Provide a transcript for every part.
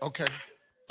Okay.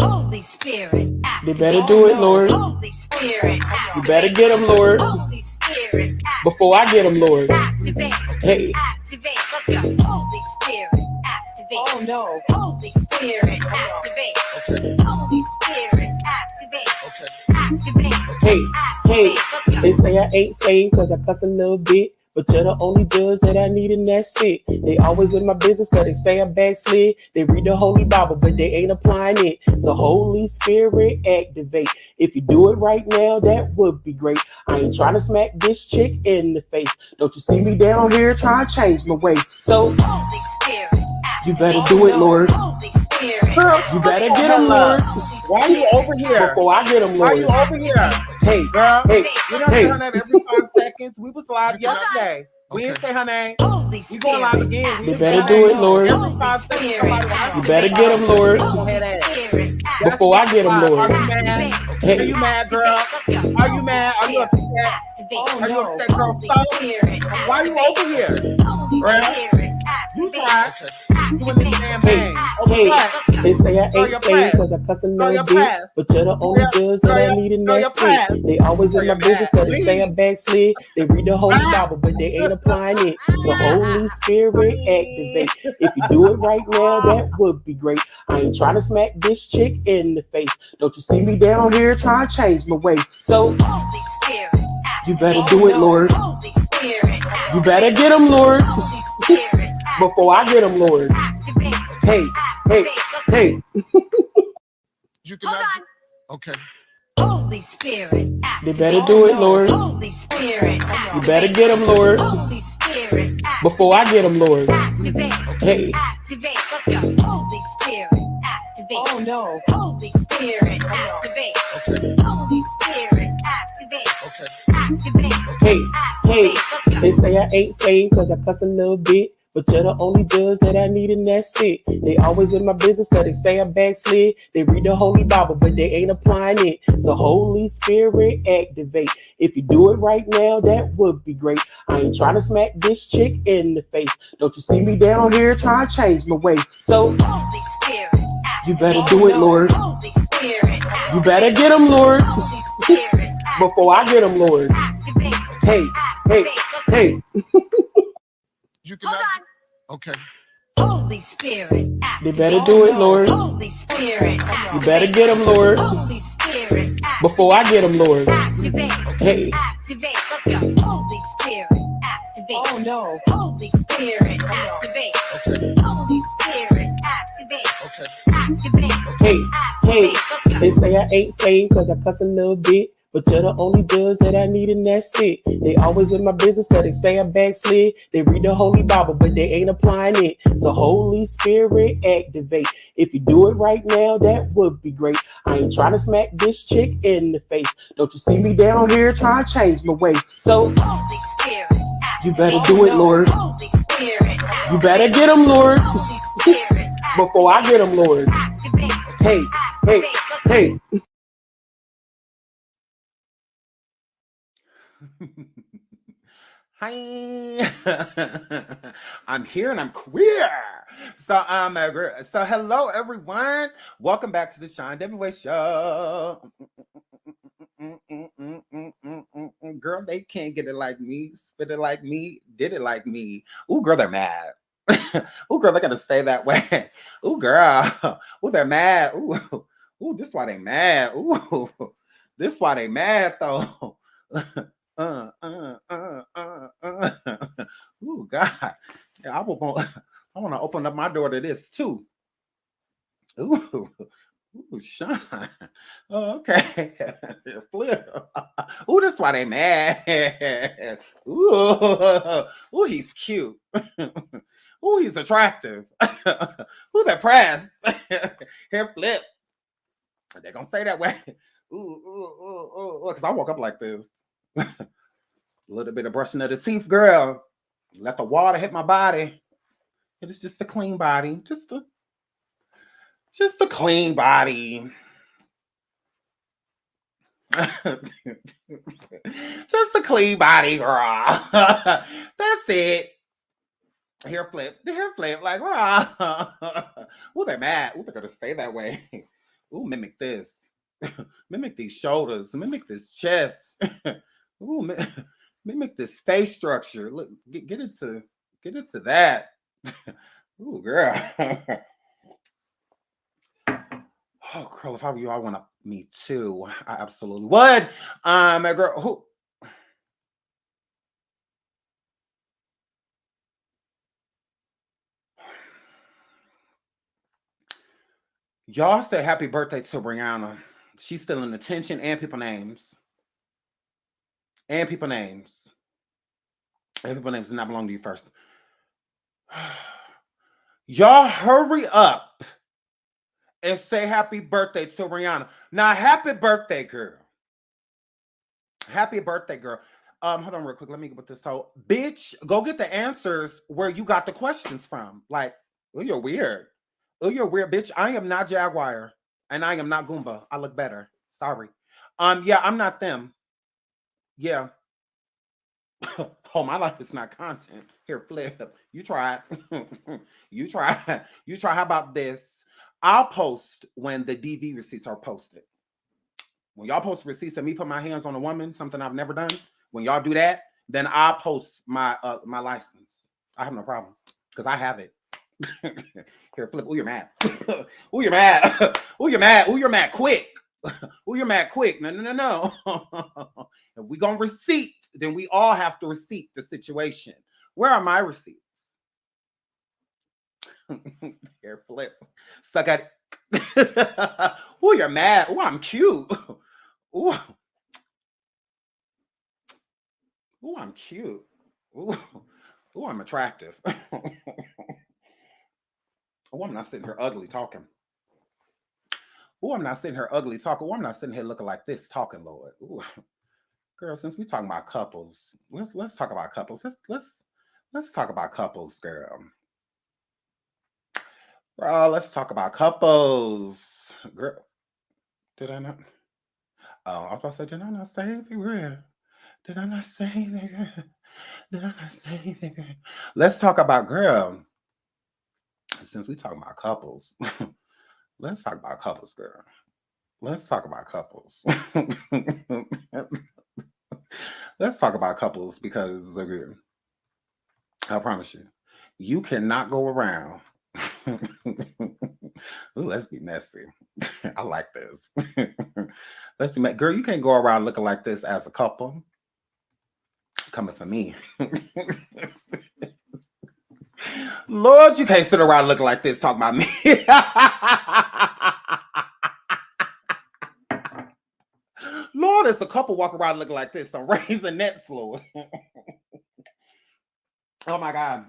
Holy Spirit, You better do it, Lord. Holy Spirit, You better get them, Lord. Holy Spirit, Before I get them, Lord. activate, Hey. activate. Let's go. Holy Spirit, activate. Oh no. Holy Spirit, activate. Okay. Holy Spirit, activate. Okay. Activate. Hey, hey, Let's go. they say I ain't saved cause I cuss a little bit. But you're the only judge that I need and that's it. They always in my business cause they say I backslid. They read the Holy Bible but they ain't applying it. So Holy Spirit activate. If you do it right now, that would be great. I ain't trying to smack this chick in the face. Don't you see me down here trying to change my way. So Holy Spirit, you better do it, Lord. Holy Spirit, Girl, You better get them, Lord. why are you over here? Before I get them, Why are Lord. you over here? Hey, Girl, hey, we don't hey. say her name every 5 seconds. We was live You cannot- yesterday. We didn't say her name. Holy We going live Spirit, again. We You didn't say better her do name. it, Lord. Every 5 seconds, somebody has You to better say get her them, Lord. name. Holy Head ass. Spirit, Before I get them, Are Lord. you mad? Hey. Are you mad, girl? Are you mad? Are you upset? Oh, Are you no. upset, girl? Holy So, Spirit, why are you over here? Holy Girl, Spirit, you activate. try Okay. doing this damn Hey, thing. Over hey, what? they say I Girl, ain't you're saved pressed. cause I cuss a Girl, little you're bit. pressed. But you're the only judge that I need and Girl, that's you're it. pressed. They always in Girl, my you're business mad. cause they say I backslid. They read the Holy Bible but they ain't applying it. So Holy Spirit activate. If you do it right now, that would be great. I ain't trying to smack this chick in the face. Don't you see me down here trying to change my way. So Holy Spirit, you better do it, Lord. Holy Spirit, You better get them, Lord. Holy Spirit, Before I get them, Lord. activate. Hey, hey, hey. You cannot. Hold Okay. Holy Spirit, You activate. better do it, Lord. Holy Spirit, You better get them, Lord. Holy Spirit, Before I get them, Lord. activate. Hey. Activate. Let's go. Holy Spirit, activate. Oh no. Holy Spirit, activate. Okay. Holy Spirit, activate. Okay. Activate. Hey, hey, Activate. Let's go. they say I ain't saved cause I cuss a little bit. But you're the only judge that I need and that's it. They always in my business cause they say I backslid. They read the Holy Bible but they ain't applying it. So Holy Spirit activate. If you do it right now, that would be great. I ain't trying to smack this chick in the face. Don't you see me down here trying to change my way. So Holy Spirit, you better do it, Lord. Holy Spirit, You better get them, Lord. Holy Spirit, Before I get them, Lord. activate. Hey, hey, hey. You cannot. Okay. Holy Spirit, You activate. better do it, Lord. Holy Spirit, You better get them, Lord. Holy Spirit, Before I get them, Lord. activate. Hey. Activate. Let's go. Holy Spirit, activate. Oh no. Holy Spirit, activate. Okay. Holy Spirit, activate. Okay. Activate. Hey, hey, Activate. Let's go. they say I ain't saved cause I cuss a little bit. But you're the only judge that I need and that's it. They always in my business cause they say I backslid. They read the Holy Bible but they ain't applying it. So Holy Spirit activate. If you do it right now, that would be great. I ain't trying to smack this chick in the face. Don't you see me down here trying to change my way. So Holy Spirit, you better do it, Lord. Holy Spirit, You better get them, Lord. Holy Spirit, Before I get them, Lord. activate. Hey, hey, hey. Hi. I'm here and I'm queer. So so hello everyone. Welcome back to the Shine Way Show. Girl, they can't get it like me, spit it like me, did it like me. Ooh, girl, they're mad. Ooh, girl, they're gonna stay that way. Ooh, girl. Ooh, they're mad. Ooh, this why they mad. Ooh, this why they mad though. uh, uh, uh, uh, uh. Ooh, God. Yeah, I want to open up my door to this too. Ooh, ooh, Sean. Oh, okay. Flip. Ooh, that's why they mad. Ooh, he's cute. Ooh, he's attractive. Ooh, they're pressed. Hair flip. They're gonna stay that way. Ooh, because I woke up like this. A little bit of brushing of the teeth, girl. Let the water hit my body. It is just a clean body. Just a clean body. Just a clean body, girl. That's it. Hair flip, the hair flip, like, rah. Ooh, they're mad. Ooh, they're gonna stay that way. Ooh, mimic this. Mimic these shoulders. Mimic this chest. Ooh, mimic this face structure. Look, get into that. Ooh, girl. Oh, girl, if I were you, I want to me too. I absolutely would. My girl, who? Y'all say happy birthday to Brianna. She's still in attention and people names. And people names. And people names do not belong to you first. Y'all hurry up and say happy birthday to Rihanna. Now, happy birthday, girl. Happy birthday, girl. Hold on real quick. Let me get with this. So, bitch, go get the answers where you got the questions from. Like, oh, you're weird. Oh, you're weird, bitch. I am not Jaguar. And I am not Goomba. I look better. Sorry. Yeah, I'm not them. Yeah. Oh, my life is not content. Here, flip. You try it. You try. You try. How about this? I'll post when the DV receipts are posted. When y'all post receipts and me put my hands on a woman, something I've never done. When y'all do that, then I'll post my my license. I have no problem because I have it. Here, flip. Ooh, you're mad. Ooh, you're mad. Ooh, you're mad. Ooh, you're mad quick. Ooh, you're mad quick. No. If we gonna receipt, then we all have to receipt the situation. Where are my receipts? Here, flip. Suck at it. Ooh, you're mad. Ooh, I'm cute. Ooh. Ooh, I'm cute. Ooh, I'm attractive. Oh, I'm not sitting here ugly talking. Oh, I'm not sitting here ugly talking. Oh, I'm not sitting here looking like this talking, Lord. Ooh. Girl, since we're talking about couples, let's talk about couples. Let's talk about couples, girl. Bro, let's talk about couples. Girl, did I not? Oh, I was about to say, did I not say it, girl? Did I not say it, girl? Did I not say it, girl? Let's talk about, girl. Since we talking about couples, let's talk about couples, girl. Let's talk about couples. Let's talk about couples because I promise you, you cannot go around. Ooh, let's be messy. I like this. Let's be girl. You can't go around looking like this as a couple. Coming for me. Lord, you can't sit around looking like this talking about me. Lord, it's a couple walk around looking like this. I'm raising nets, Lord. Oh my God.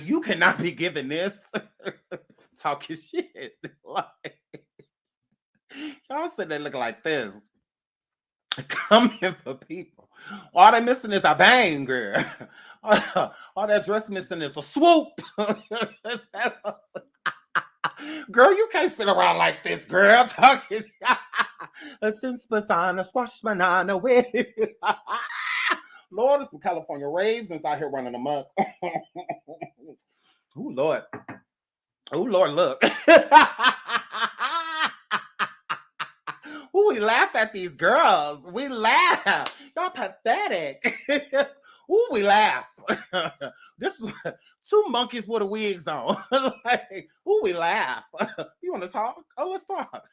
You cannot be giving this. Talking shit. Like, y'all sitting there looking like this. Coming for people. All they missing is a bang, girl. All that dress missing is a swoop. Girl, you can't sit around like this, girl. Talking. Since banana, squash banana with. Lord, there's some California raisins out here running amok. Oh, Lord. Oh, Lord, look. Ooh, we laugh at these girls. We laugh. Y'all pathetic. Ooh, we laugh. This is two monkeys with the wigs on. Like, ooh, we laugh. You want to talk? Oh, let's talk.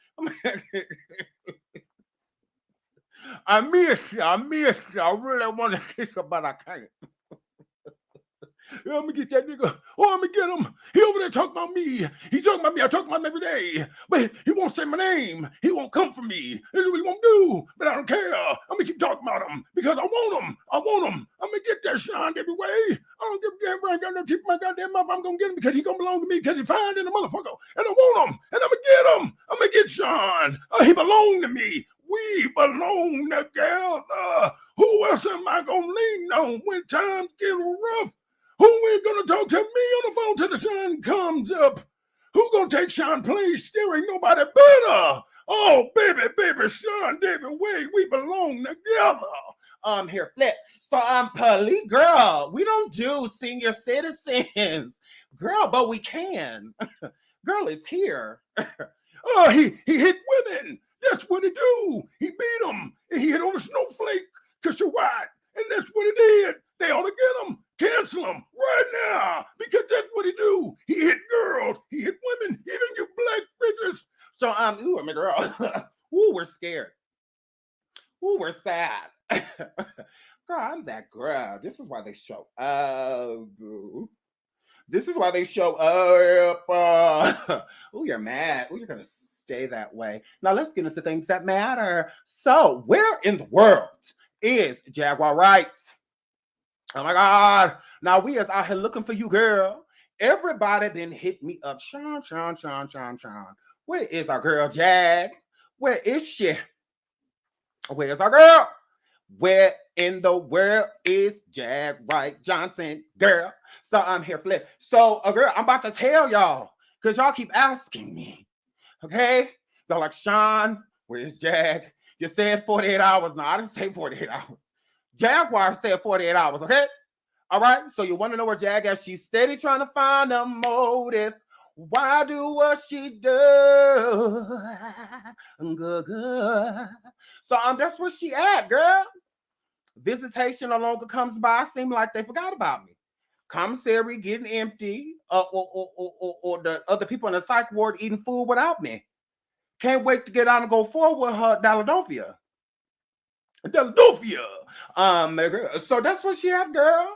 I miss you. I really want to kiss you, but I can't. I'm gonna get that nigga. Oh, I'm gonna get him. He over there talking about me. He talking about me. I talk about him every day. But he won't say my name. He won't come for me. This is what he won't do. But I don't care. I'm gonna keep talking about him because I want him. I'm gonna get that shine every way. I don't give a damn. I ain't got no teeth in my goddamn mouth. I'm gonna get him because he gonna belong to me because he fine in the motherfucker. And I want him. And I'm gonna get him. I'm gonna get Sean. He belong to me. We belong together. Who else am I gonna lean on when times get rough? Who ain't gonna talk to me on the phone till the sun comes up? Who gonna take Sean place? There ain't nobody better. Oh, baby, Sean, David Wade, we belong together. Here, flip. So police girl, we don't do senior citizens, girl, but we can. Girl is here. Oh, he hit women. That's what he do. He beat them. And he hit on a snowflake because you're white. And that's what he did. They ought to get him. Cancel him right now because that's what he do. He hit girls. He hit women. Even you black bitches. So ooh, my girl. Ooh, we're scared. Ooh, we're sad. Girl, I'm that girl. This is why they show up. This is why they show up. Ooh, you're mad. Ooh, you're gonna stay that way. Now let's get into things that matter. So, where in the world is Jaguar Wright? Oh my God. Now we is out here looking for you, girl. Everybody been hitting me up. Sean. Where is our girl, Jag? Where is she? Where is our girl? Where in the world is Jag Wright Johnson, girl? So I'm here, flip. So, girl, I'm about to tell y'all, because y'all keep asking me, okay? Y'all like, Sean, where's Jag? You said 48 hours. No, I didn't say 48 hours. Jaguar said 48 hours, okay? All right? So you want to know where Jag is? She's steady trying to find a motive. Why do what she do? Good. So that's where she at, girl. Visitation no longer comes by. Seem like they forgot about me. Commissary getting empty, or the other people in the psych ward eating food without me. Can't wait to get out and go forward with her Philadelphia. So that's what she at, girl.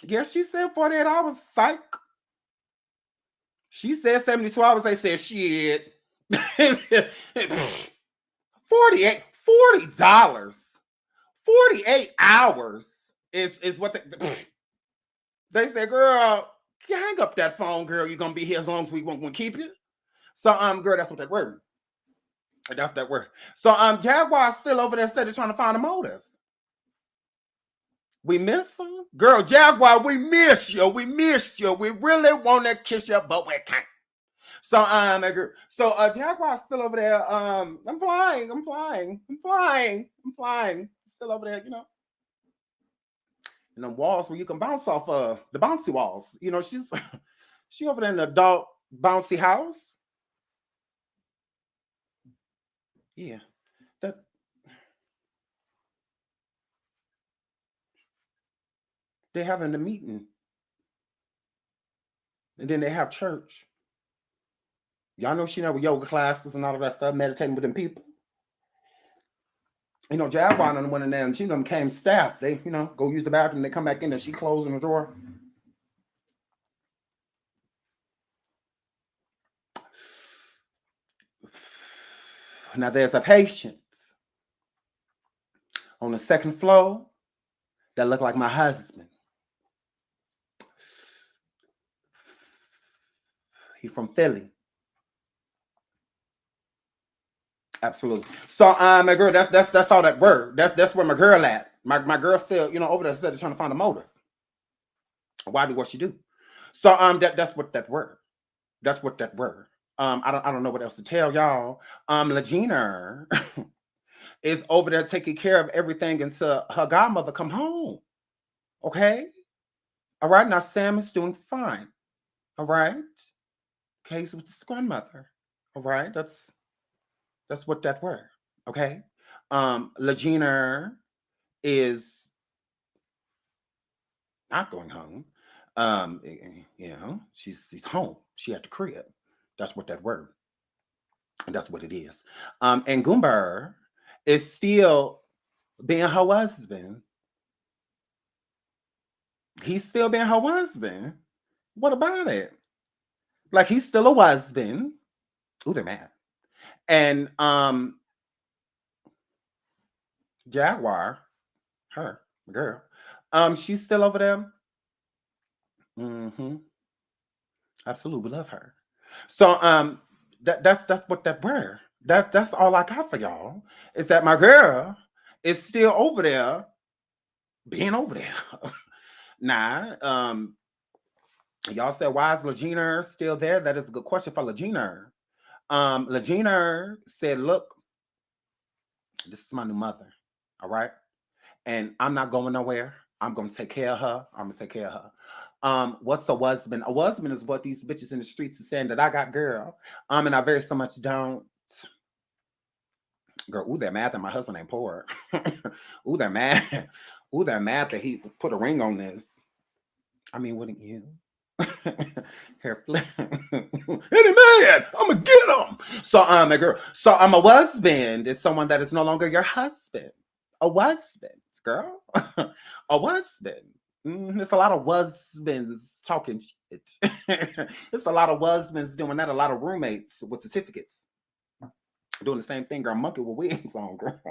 Yeah, she said 48 hours, psych. She said 72 hours, they said shit. $40. 48 hours is what they say, girl, you hang up that phone, girl. You're gonna be here as long as we won't keep you. So girl, that's what that word. That's that word. So Jaguar's still over there steady trying to find a motive. We miss her? Girl, Jaguar, we miss you. We really want to kiss you, but we can't. So Jaguar's still over there. I'm flying. Still over there, you know. And the walls where you can bounce off the bouncy walls. You know, she over there in the adult bouncy house. Yeah. They're having a meeting. And then they have church. Y'all know she with yoga classes and all of that stuff, meditating with them people. You know, Jaguar and went in there and she them came staff. They, you know, go use the bathroom, they come back in and she closing the door. Now there's a patient on the second floor that look like my husband. He from Philly. Absolutely. So my girl, that's all that word. That's where my girl at. My girl still, you know, over there still trying to find a motive. Why do what she do? So that's what that word. That's what that word. I don't know what else to tell y'all. Legina is over there taking care of everything until her godmother come home. Okay? All right. Now Sam is doing fine. All right. Okay, he's with his grandmother. All right. That's what that word. Okay. Legina is not going home. You know, she's home. She at the crib. That's what that word. That's what it is. And Goomber is still being her husband. He's still being her husband. What about it? Like he's still a husband. Ooh, they're mad. And Jaguar, her girl, she's still over there. Absolutely, we love her. So that's what that word. That's all I got for y'all. Is that my girl is still over there, being over there. Nah, y'all said, why is Legina still there? That is a good question for Legina. Legina said, look, This is my new mother. All right. And I'm not going nowhere. I'm gonna take care of her. I'm gonna take care of her. What's a husband? A husband is what these bitches in the streets are saying that I got, girl. And I very so much don't. Girl, ooh, they're mad that my husband ain't poor. Ooh, they're mad. Ooh, they're mad that he put a ring on this. I mean, wouldn't you? Hair flip. Any man, I'ma get him. So, my girl. So, a husband is someone that is no longer your husband. A husband, girl. A husband. It's a lot of husbands talking shit. It's a lot of husbands doing that. A lot of roommates with certificates doing the same thing, girl. Monkey with wigs on, girl.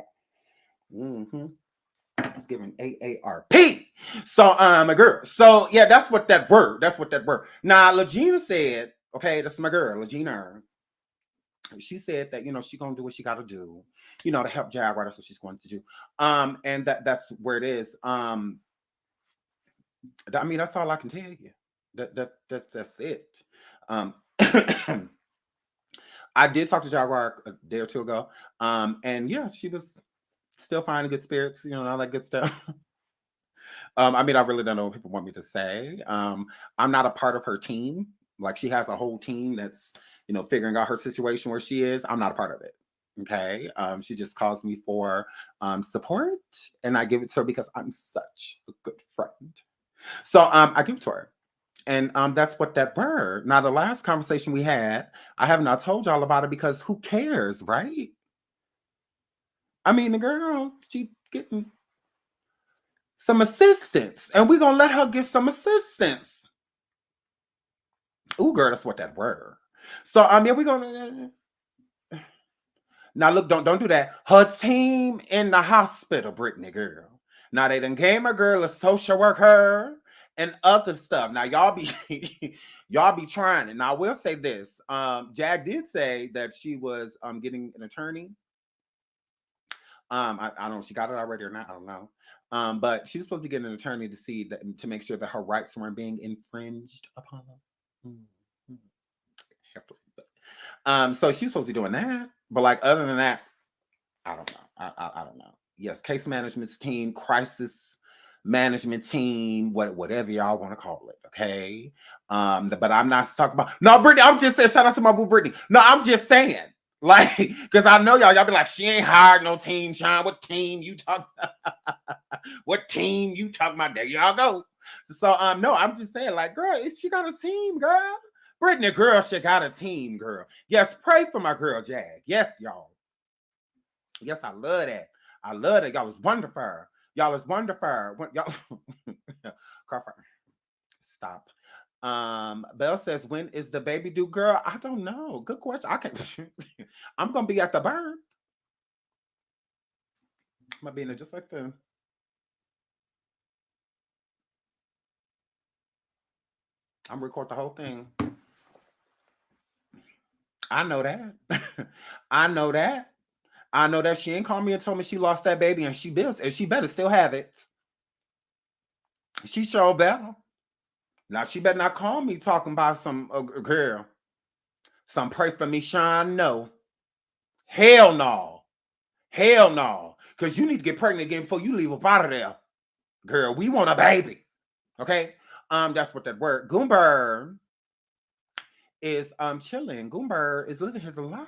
It's giving AARP. So, my girl. So, yeah, that's what that word. That's what that word. Now, Legina said, okay, that's my girl, Legina. She said that, you know, she's gonna do what she gotta do, you know, to help Jaguar. That's what she's going to do. And that's where it is. I mean, that's all I can tell you. That's it. I did talk to Jaguar a day or two ago. And yeah, she was still finding good spirits, you know, and all that good stuff. I mean, I really don't know what people want me to say. I'm not a part of her team. Like, she has a whole team that's, you know, figuring out her situation where she is. I'm not a part of it. Okay. She just calls me for support, and I give it to her because I'm such a good friend. So I give it to her. And that's what that word. Now, the last conversation we had, I have not told y'all about it because who cares, right? I mean, the girl, she getting some assistance, and we're gonna let her get some assistance. Ooh, girl, that's what that word. So yeah, we're gonna now look, don't do that. Her team in the hospital, Brittany, girl. Now they done gave my girl a social worker and other stuff. Now y'all be y'all be trying it. Now I will say this. Jag did say that she was getting an attorney. I don't know if she got it already or not. I don't know. But she was supposed to get an attorney to see that, to make sure that her rights weren't being infringed upon. So she's supposed to be doing that. But like, other than that, I don't know. I don't know. Yes, case management team, crisis management team, whatever y'all want to call it. Okay. But I'm not talking about, no, Brittany. I'm just saying, shout out to my boo Brittany. No, I'm just saying, like, because I know y'all be like, she ain't hired no team, Sean. What team you talking? What team you talking about? There y'all go. So no, I'm just saying, like, girl, she got a team, girl. Brittany, girl, she got a team, girl. Yes, pray for my girl, Jag. Yes, y'all. Yes, I love that. I love it. Y'all is wonderful. Y'all is wonderful. Y'all stop. Belle says, when is the baby due, girl? I don't know. Good question. I can't. I'm gonna be at the birth. I'm gonna be in it just like them. I'm record the whole thing. I know that. I know that. I know that she ain't called me and told me she lost that baby, and she better still have it. She sure better. Now she better not call me talking about some girl. Some pray for me, Sean. No. Hell no. Hell no. Because you need to get pregnant again before you leave up out of there. Girl, we want a baby. Okay? That's what that word. Goomber is chilling. Goomber is living his life.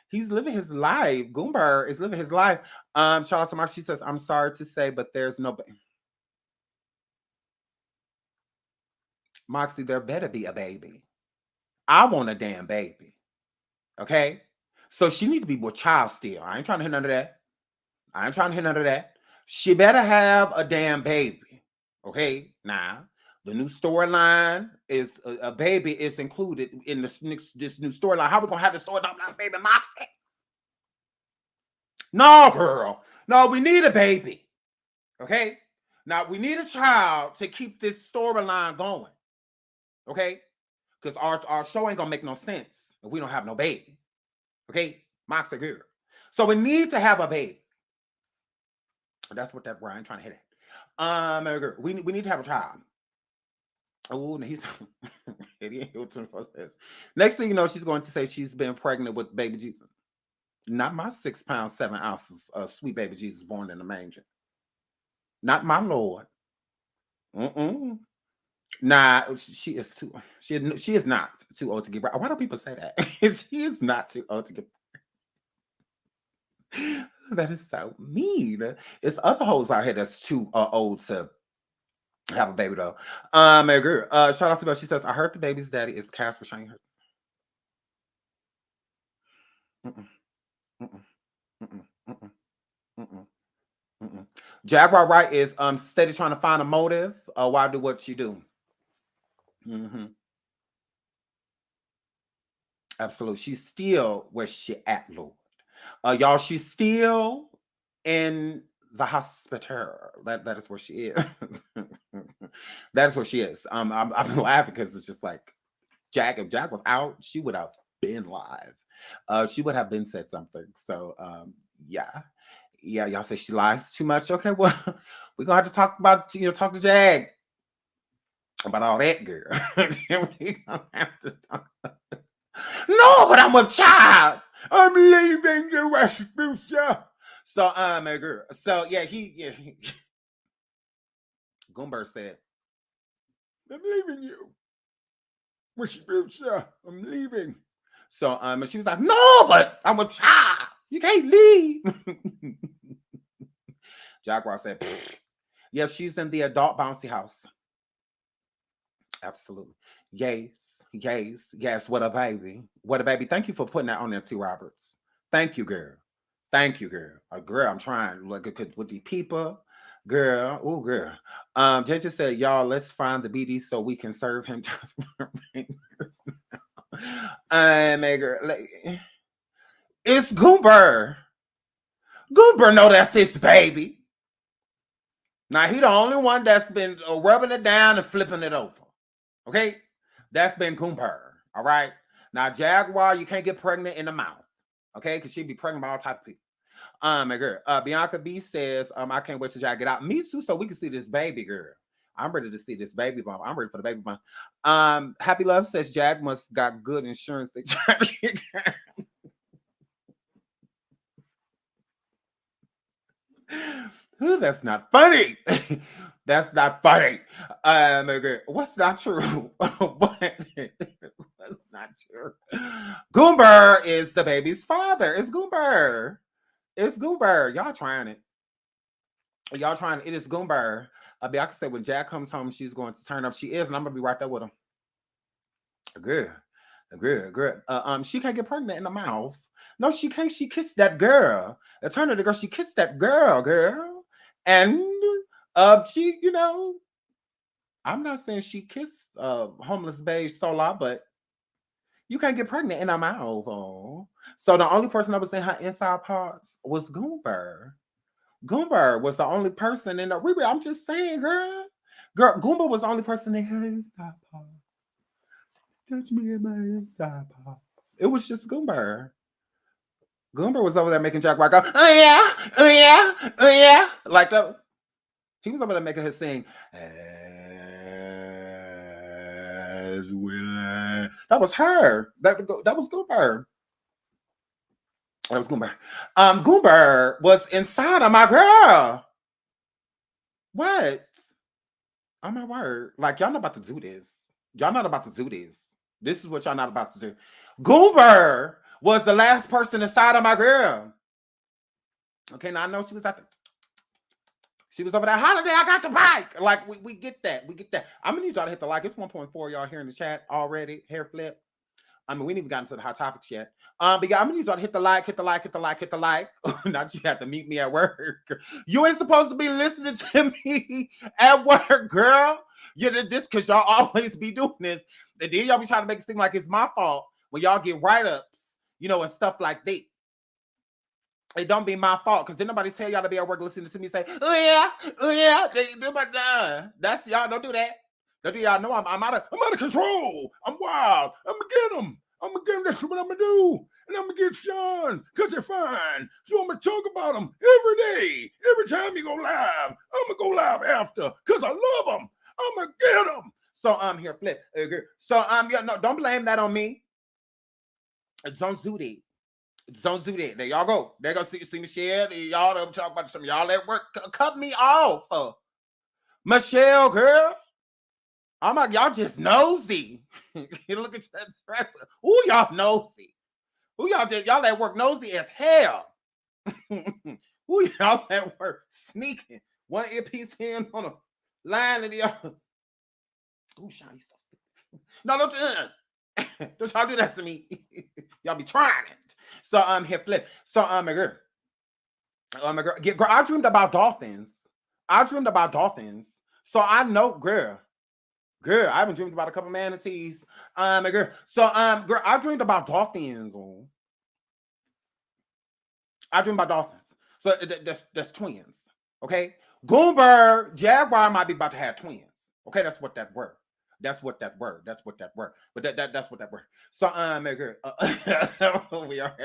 He's living his life. Goomber is living his life. Shout out to Mark. She says, I'm sorry to say, but there's no Moxie, there better be a baby. I want a damn baby. Okay? So she needs to be with child still. I ain't trying to hear none of that. I ain't trying to hear none of that. She better have a damn baby. Okay? Now, the new storyline is a baby is included in this new storyline. How we gonna have the storyline without baby Moxie? No, girl. No, we need a baby. Okay? Now, we need a child to keep this storyline going. Okay? Because our show ain't gonna make no sense if we don't have no baby. Okay? Moxie girl. So we need to have a baby. That's what that word. I ain't trying to hit it. We need to have a child. Oh, he's next thing you know, she's going to say she's been pregnant with baby Jesus. Not my 6 pounds, 7 ounces of sweet baby Jesus born in the manger. Not my Lord. Mm-mm. Nah, she is too. She is not too old to get. Why do people say that? She is not too old to get. That is so mean. It's other hoes out here that's too old to have a baby though. I agree. Shout out to Belle. She says, "I heard the baby's daddy is Casper." She ain't heard. Mm-mm, mm-mm, mm-mm, mm-mm, mm-mm, mm-mm. Jaguar Wright is steady trying to find a motive. Why do what she do? Mm-hmm. Absolutely. She's still where she at, Lord. Y'all, she's still in the hospital. That is where she is. That is where she is. I'm laughing because it's just like if Jack was out, she would have been live. She would have been said something. So yeah. Y'all say she lies too much. Okay, well, we're gonna have to talk about talk to Jag about all that, girl. We gonna have to talk about that. No, but I'm a child. I'm leaving the West future. So my girl. So yeah, Goomber said, I'm leaving you. West future. I'm leaving. So and she was like, no, but I'm a child. You can't leave. Jaguar said, yes, she's in the adult bouncy house. Absolutely. Yes. What a baby. What a baby. Thank you for putting that on there, T. Roberts. Thank you, girl. Thank you, girl. Girl, I'm trying. Like with the people. Girl. Oh, girl. Jay just said, y'all, let's find the BD so we can serve him. It's Goomber. Goomber know that's his baby. Now, he the only one that's been rubbing it down and flipping it over. Okay? That's been Goomber. All right? Now, Jaguar, you can't get pregnant in the mouth. Okay? Because she'd be pregnant by all type of people. My girl. Bianca B says, I can't wait till Jag get out. Me too, so we can see this baby, girl. I'm ready to see this baby bump. I'm ready for the baby bump. Happy Love says Jag must got good insurance. They try to get that's not funny. That's not funny. What's not true? What's not true? Goomber is the baby's father. It's Goomber. It's Goomber. Y'all trying it. Y'all trying it. It is Goomber. I can say when Jack comes home, she's going to turn up. She is, and I'm gonna be right there with him. Good. She can't get pregnant in the mouth. No, she can't. She kissed that girl. Turn her the girl. She kissed that girl. And she, I'm not saying she kissed homeless beige Sola, but you can't get pregnant in her mouth. Oh. So the only person that was in her inside parts was Goomber. Goomber was the only person in the I'm just saying, girl. Goomba was the only person in her inside parts. Touch me in my inside parts. It was just Goomber. Goomber was over there making Jack White go, oh yeah. Like that. He was over there making her sing, as will I. That was her. That was Goomber. That was Goomber. Goomber was inside of my girl. What? Oh my word. Like, y'all not about to do this. Y'all not about to do this. This is what y'all not about to do. Goomber was the last person inside of my girl. Okay, now I know she was at the... She was over there, holiday, I got the bike. Like, we get that. We get that. I'm going to need y'all to hit the like. It's 1.4 y'all here in the chat already. Hair flip. I mean, we ain't even gotten to the hot topics yet. But yeah, I'm going to need y'all to hit the like. Not you have to meet me at work. You ain't supposed to be listening to me at work, girl. You did this because y'all always be doing this. And then y'all be trying to make it seem like it's my fault when y'all get write-ups, and stuff like that. It don't be my fault because then nobody tell y'all to be at work listening to me say, oh yeah. That's y'all. Don't do that. Don't do y'all know I'm out of control. I'm wild. I'm gonna get them. That's what I'm gonna do. And I'm gonna get Sean because they're fine. So I'm gonna talk about them every day. Every time you go live, I'm gonna go live after because I love them. I'm gonna get them. So I'm here, flip. So no, don't blame that on me. Don't do that. Don't do that. There y'all go. There go see Michelle. Y'all talk about some y'all at work. Cut me off. Michelle, girl. I'm like, y'all just nosy. You look at that stress. Ooh, y'all nosy. Ooh, y'all at work nosy as hell. Ooh, y'all at work sneaking. One earpiece in on a line and the other. Ooh, Sean, you so stupid. No, don't y'all do that to me. Y'all be trying it. So here flip. So my girl. My girl. Yeah, girl, I dreamed about dolphins. So I know, girl. Girl, I've been dreaming about a couple manatees. My girl. So girl, I dreamed about dolphins. I dreamed about dolphins. So that's twins. Okay. Goomber, Jaguar might be about to have twins. Okay, that's what that word. But that's what that word. So my girl. We are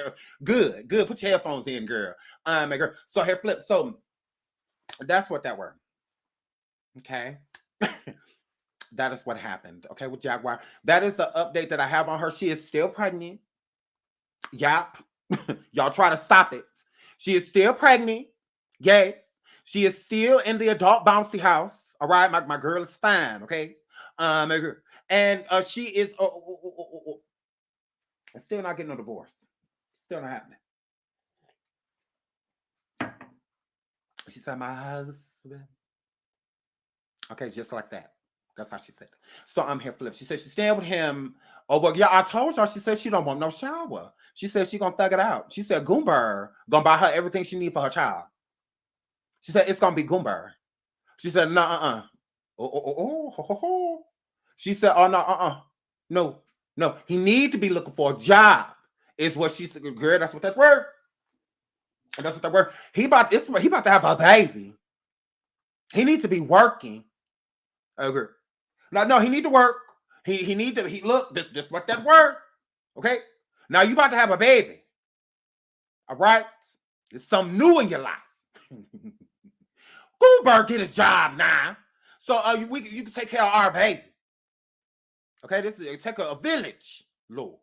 good. Put your headphones in, girl. My girl. So here flip. So that's what that word. Okay. That is what happened. Okay, with Jaguar. That is the update that I have on her. She is still pregnant. Yep. Y'all try to stop it. She is still pregnant. Yes. She is still in the adult bouncy house. All right. My girl is fine. Okay. My girl. And she is still not getting a divorce. Still not happening. She said, my husband. Okay, just like that. That's how she said it. So I'm here flip. She said she's staying with him. Oh, well, yeah, I told y'all. She said she don't want no shower. She said she gonna thug it out. She said Goomber gonna buy her everything she need for her child. She said it's gonna be Goomber. She said no, She said no. He need to be looking for a job. Is what she said. Girl, that's what that word. That's what that word. He about to have a baby. He needs to be working. Okay. No, he need to work. He need to. Look. This what that word. Okay. Now you about to have a baby. All right. There's something new in your life. Goomber get a job now, so you can take care of our baby. Okay, this is take a village, Lord.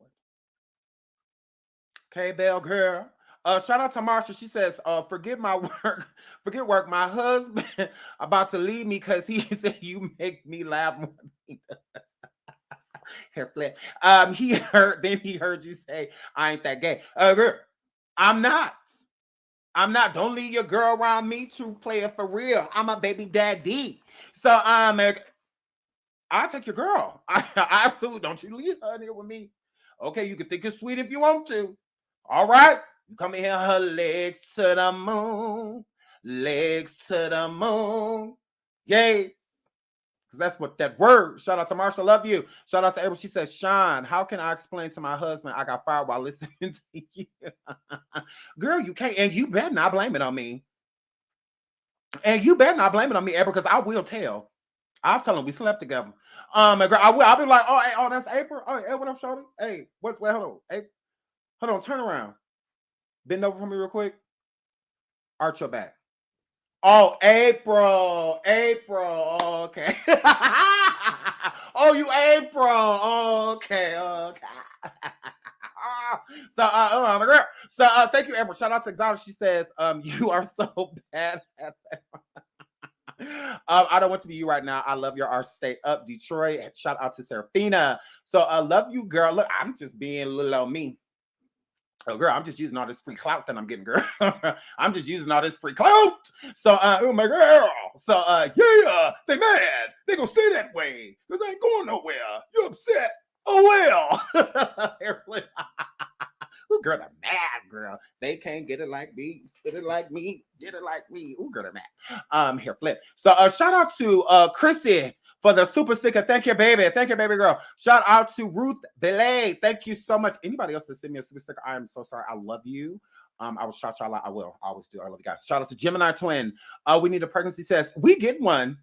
Okay, Belle girl. Shout out to Marsha. She says, forget work. My husband about to leave me because he said you make me laugh more than he does. Hair flip. He heard you say I ain't that gay. Girl, I'm not. Don't leave your girl around me to play it for real. I'm a baby daddy. So I'll take your girl. I absolutely don't you leave her here with me. Okay, you can think it's sweet if you want to. All right. You come in here, her legs to the moon. Yay. Because that's what that word. Shout out to Marsha. Love you. Shout out to April. She says, Sean, how can I explain to my husband I got fired while listening to you? Girl, you can't. And you better not blame it on me. April, because I will tell. I'll tell him we slept together. Girl, I'll be like, oh, that's April. Oh, hey, what up, shorty? Hey, wait, hold on. Hey, hold on, turn around. Bend over for me real quick. Arch your back. Oh, April. Okay. Oh, you April. Okay. So, my girl. So, thank you, April. Shout out to Exotic. She says, you are so bad at that. I don't want to be you right now. I love your art. Stay up, Detroit. Shout out to Serafina. So, I love you, girl. Look, I'm just being a little on me. Oh, girl, I'm just using all this free clout that I'm getting, girl. I'm just using all this free clout. So, oh, my girl. So, yeah, they mad. They gonna stay that way because they ain't going nowhere. You upset? Oh, well. Ooh, girl, they're mad, girl. They can't get it like me. Get it like me. Ooh, girl, they're mad. Here, flip. So, shout out to Chrissy for the super sticker. Thank you, baby. Thank you, baby girl. Shout out to Ruth Belay. Thank you so much. Anybody else that send me a super sticker, I am so sorry. I love you. I will shout y'all out. I will. I always do. I love you guys. Shout out to Gemini Twin. We need a pregnancy test. We get one.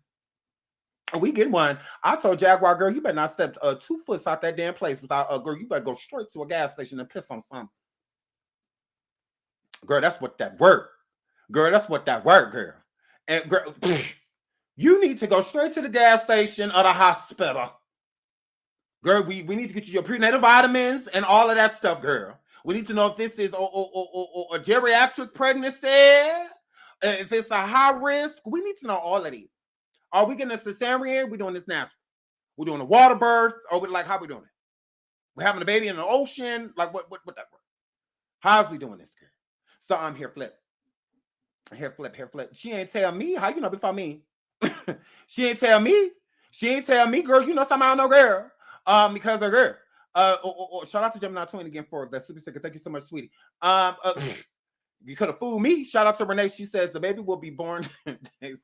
I told Jaguar, girl, you better not step 2 foot out that damn place without girl. You better go straight to a gas station and piss on something. Girl, that's what that word. Girl. And girl, you need to go straight to the gas station or the hospital. Girl, we need to get you your prenatal vitamins and all of that stuff, girl. We need to know if this is a geriatric pregnancy, if it's a high risk. We need to know all of these. Are we getting a cesarean? We doing this natural? We're doing a water birth, or we like how we doing it? We're having a baby in the ocean. Like what that work? How's we doing this, girl? So I'm here flip. Here flip. She ain't tell me. How you know before me? She ain't tell me. She ain't tell me, girl. You know somehow I know girl. Because of girl. Shout out to Gemini 20 again for that super sticker. Thank you so much, sweetie. You could have fooled me. Shout out to Renee. She says the baby will be born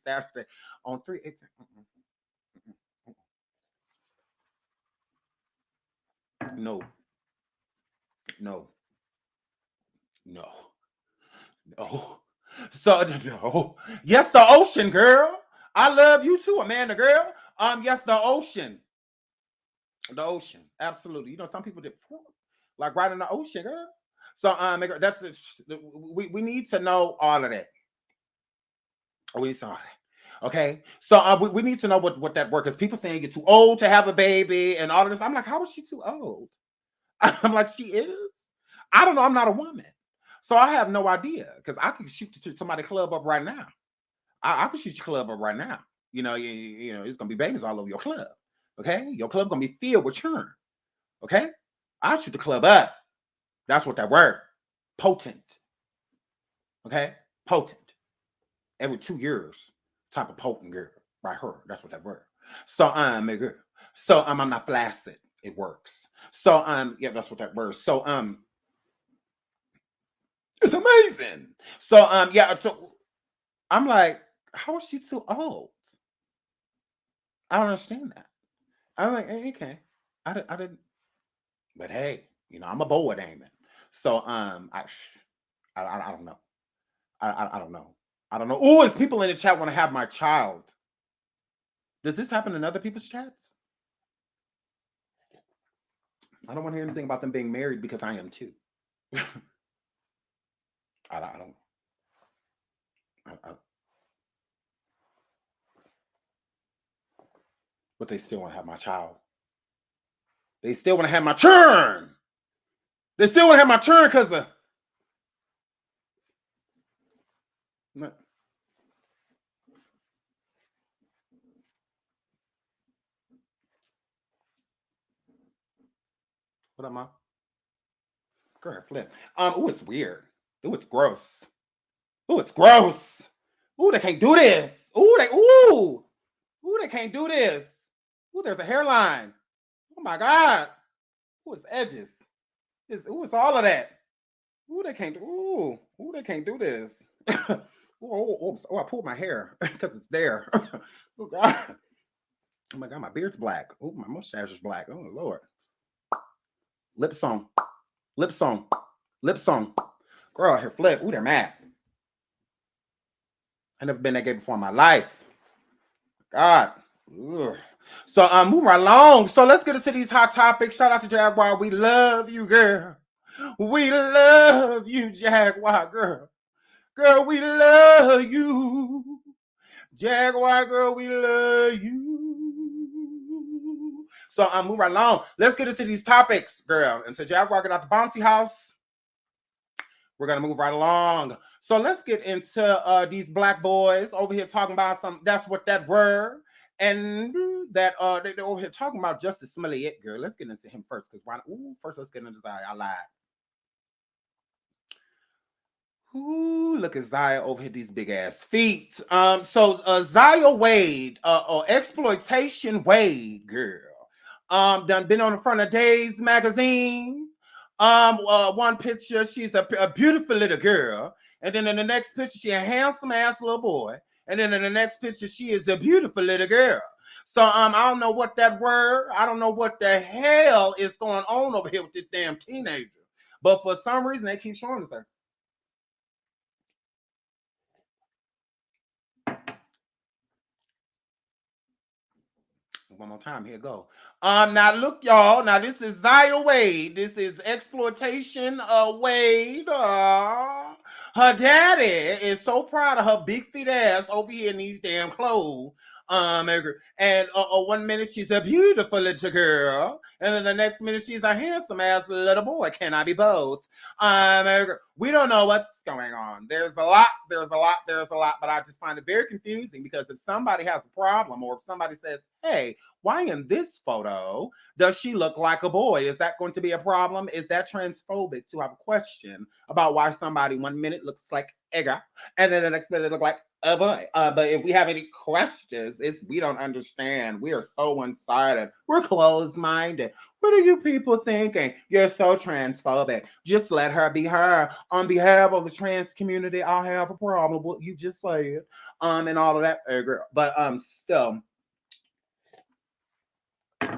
Saturday on 3/18. No. So no. Yes, the ocean, girl. I love you too, Amanda, girl. Yes, the ocean. The ocean, absolutely. You know, some people did like right in the ocean, girl. So that's we need to know all of that. We need to know all that. Okay, so we need to know what that work is. People saying you're too old to have a baby and all of this. I'm like, how is she too old? I'm like, she is. I don't know. I'm not a woman, so I have no idea because I could shoot somebody club up right now. I could shoot your club up right now. You know, you know, it's gonna be babies all over your club. Okay, your club gonna be filled with churn. Okay, I'll shoot the club up. That's what that word. Potent. Okay, potent. Every 2 years, type of potent girl by her. That's what that word. So girl. So I'm not flaccid. It works. So yeah, that's what that word. So it's amazing. So yeah. So I'm like, how is she too old? I don't understand that. I'm like, hey, okay, I didn't, but hey, you know, I'm a board aiming. So I don't know. I don't know. I don't know. Oh, is people in the chat want to have my child? Does this happen in other people's chats? I don't want to hear anything about them being married because I am too. I don't. But they still want to have my child. They still want to have my churn. They still want to have my churn because of. What am I? Girl, flip. Oh, it's weird. Oh, it's gross. Oh, it's gross. Oh, they can't do this. Ooh, they can't do this. Ooh, there's a hairline. Oh my God. Ooh, it's edges. It's all of that. Ooh, they can't do. Ooh, they can't do this. Oh, I pulled my hair because it's there. Oh God. Oh my God, my beard's black. Oh, my mustache is black. Oh Lord. Lip song. Girl, her flip. Ooh, they're mad. I never been that gay before in my life. God. Ugh. So move right along. So let's get into these hot topics. Shout out to Jaguar. We love you, girl. We love you, Jaguar, girl. Girl, we love you. Jaguar, girl, we love you. So move right along. Let's get into these topics, girl. And so Jaguar get out the bouncy house. We're gonna move right along. So let's get into these black boys over here talking about some. That's what that word. And that they're over here talking about Jussie Smollett, girl. Let's get into him first, because first let's get into Zaya. I lied. Ooh, look at Zaya over here, these big ass feet. So Zaya Wade, or Exploitation Wade, girl. Done been on the front of Days magazine. One picture, she's a beautiful little girl, and then in the next picture, she a handsome ass little boy, and then in the next picture, she is a beautiful little girl. So I don't know what that word. I don't know what the hell is going on over here with this damn teenager, but for some reason they keep showing us her. One more time, here go. Now look, y'all. Now this is Zaya Wade. This is Exploitation Wade. Her daddy is so proud of her big feet ass over here in these damn clothes. And 1 minute she's a beautiful little girl, and then the next minute she's a handsome ass little boy. Can I be both? We don't know what's going on. There's a lot, but I just find it very confusing because if somebody has a problem, or if somebody says, hey, why in this photo does she look like a boy? Is that going to be a problem? Is that transphobic to have a question about why somebody 1 minute looks like Edgar and then the next minute look like a boy? But if we have any questions, we don't understand. We are so one-sided. We're closed-minded. What are you people thinking? You're so transphobic. Just let her be her. On behalf of the trans community, I have a problem with what you just said. And all of that, girl. But still,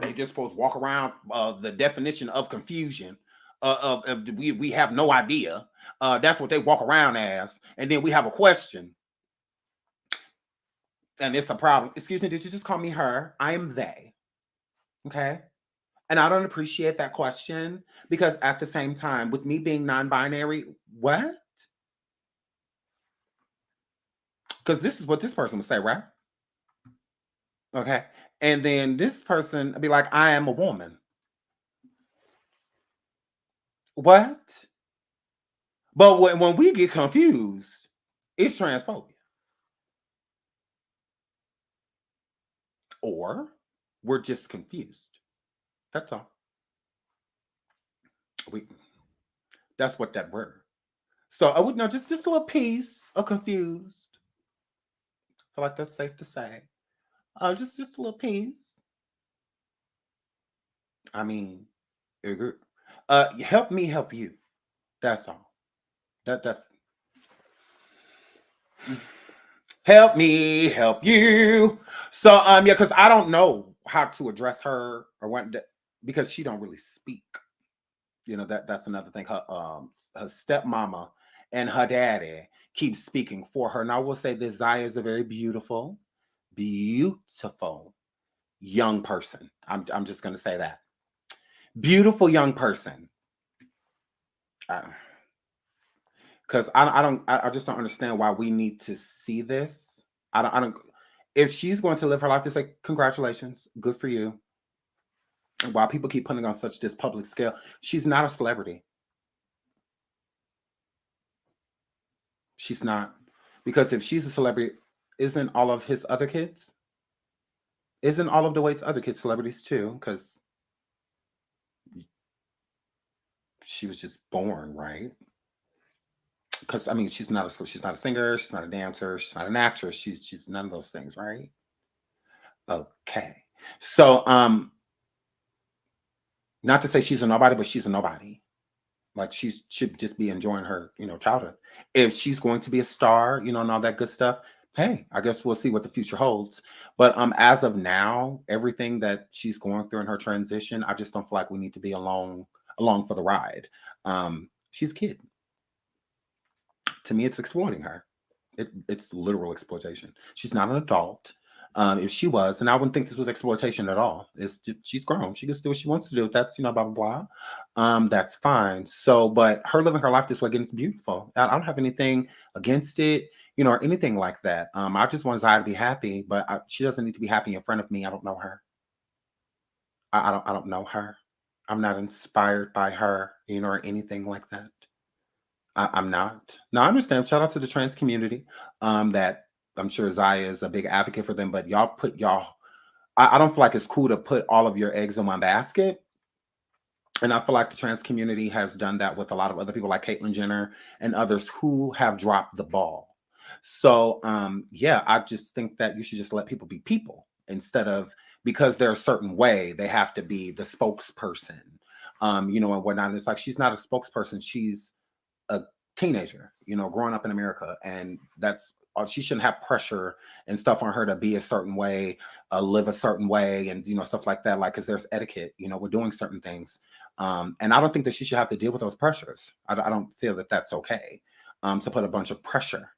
they just supposed to walk around the definition of confusion. We have no idea. That's what they walk around as. And then we have a question. And it's a problem. Excuse me, did you just call me her? I am they. Okay? And I don't appreciate that question because at the same time, with me being non-binary, what? Because this is what this person would say, right? Okay. And then this person would be like, I am a woman. What? But when we get confused, it's transphobia. Or we're just confused. That's all. That's what that word. So I would know just a little piece of confused. I feel like that's safe to say. Just a little piece. I mean, help me help you. That's all. That's help me help you. So yeah, because I don't know how to address her or what, because she don't really speak. You know, that's another thing. Her stepmama and her daddy keep speaking for her. And I will say this: Zaya is a very beautiful young person. I'm just gonna say that. Beautiful young person. Because I just don't understand why we need to see this. I don't. If she's going to live her life this way, congratulations, good for you. And while people keep putting on this public scale, she's not a celebrity. She's not, because if she's a celebrity, isn't all of his other kids? Isn't all of Dwight's other kids celebrities too? Because she was just born, right? Because I mean, she's not a singer, she's not a dancer, she's not an actress, she's none of those things, right? Okay, so not to say she's a nobody, but she's a nobody. Like she should just be enjoying her, childhood. If she's going to be a star, and all that good stuff, hey, I guess we'll see what the future holds. But as of now, everything that she's going through in her transition, I just don't feel like we need to be along for the ride. She's a kid. To me, it's exploiting her. It's literal exploitation. She's not an adult. If she was, and I wouldn't think this was exploitation at all. She's grown. She can do what she wants to do. That's blah blah blah. That's fine. So, but her living her life this way again is beautiful. I don't have anything against it, or anything like that. I just want Zaya to be happy, but she doesn't need to be happy in front of me. I don't know her. I don't know her. I'm not inspired by her, or anything like that. I'm not. No, I understand. Shout out to the trans community. That I'm sure Zaya is a big advocate for them, but I don't feel like it's cool to put all of your eggs in one basket. And I feel like the trans community has done that with a lot of other people like Caitlyn Jenner and others who have dropped the ball. So yeah, I just think that you should just let people be people instead of, because they're a certain way, they have to be the spokesperson. And whatnot. It's like she's not a spokesperson, she's a teenager, growing up in America, and she shouldn't have pressure and stuff on her to be a certain way, live a certain way, and stuff like that. Like, because there's etiquette, we're doing certain things, and I don't think that she should have to deal with those pressures. I don't feel that that's okay, to put a bunch of pressure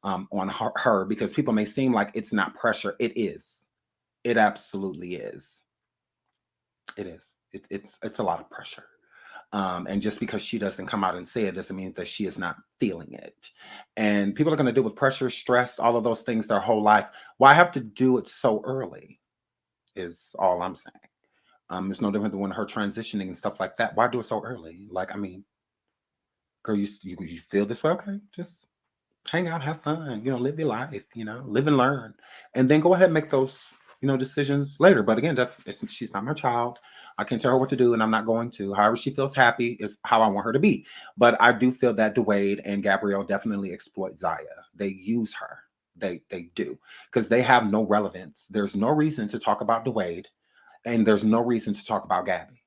on her, because people may seem like it's not pressure. It is. It absolutely is. It is. It's a lot of pressure. And just because she doesn't come out and say it doesn't mean that she is not feeling it. And people are going to deal with pressure, stress, all of those things their whole life. Why have to do it so early is all I'm saying. It's no different than when her transitioning and stuff like that. Why do it so early? Like, I mean, girl, you feel this way? Okay, just hang out, have fun, live your life, live and learn. And then go ahead and make those, decisions later. But again, she's not my child. I can't tell her what to do, and I'm not going to. However she feels happy is how I want her to be. But I do feel that Wade and Gabrielle definitely exploit Zaya. They use her. They do. Because they have no relevance. There's no reason to talk about Wade, and there's no reason to talk about Gabby.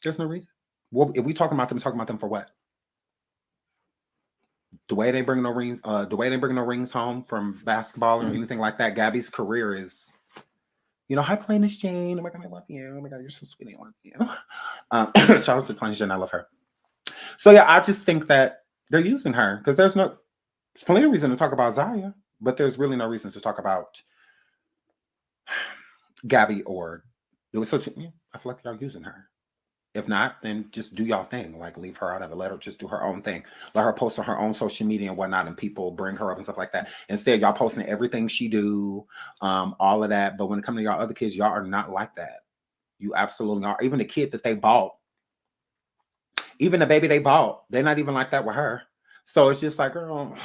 There's no reason. Well, if we talking about them for what? Dwayne ain't bringing no rings. Dwayne ain't bringing no rings home from basketball or anything like that. Gabby's career is, hi, Plainish Jane. Oh my God, I love you. Oh my God, you're so sweet. I love you. Shout out to Plainish Jane. I love her. So yeah, I just think that they're using her because there's plenty of reason to talk about Zaya, but there's really no reason to talk about Gabby or. So yeah, I feel like y'all using her. If not, then just do y'all thing. Like, leave her out of it. Let her just do her own thing. Let her post on her own social media and whatnot, and people bring her up and stuff like that. Instead, y'all posting everything she do, all of that. But when it comes to y'all other kids, y'all are not like that. You absolutely are. Even the kid that they bought, even the baby they bought, they're not even like that with her. So it's just like, girl,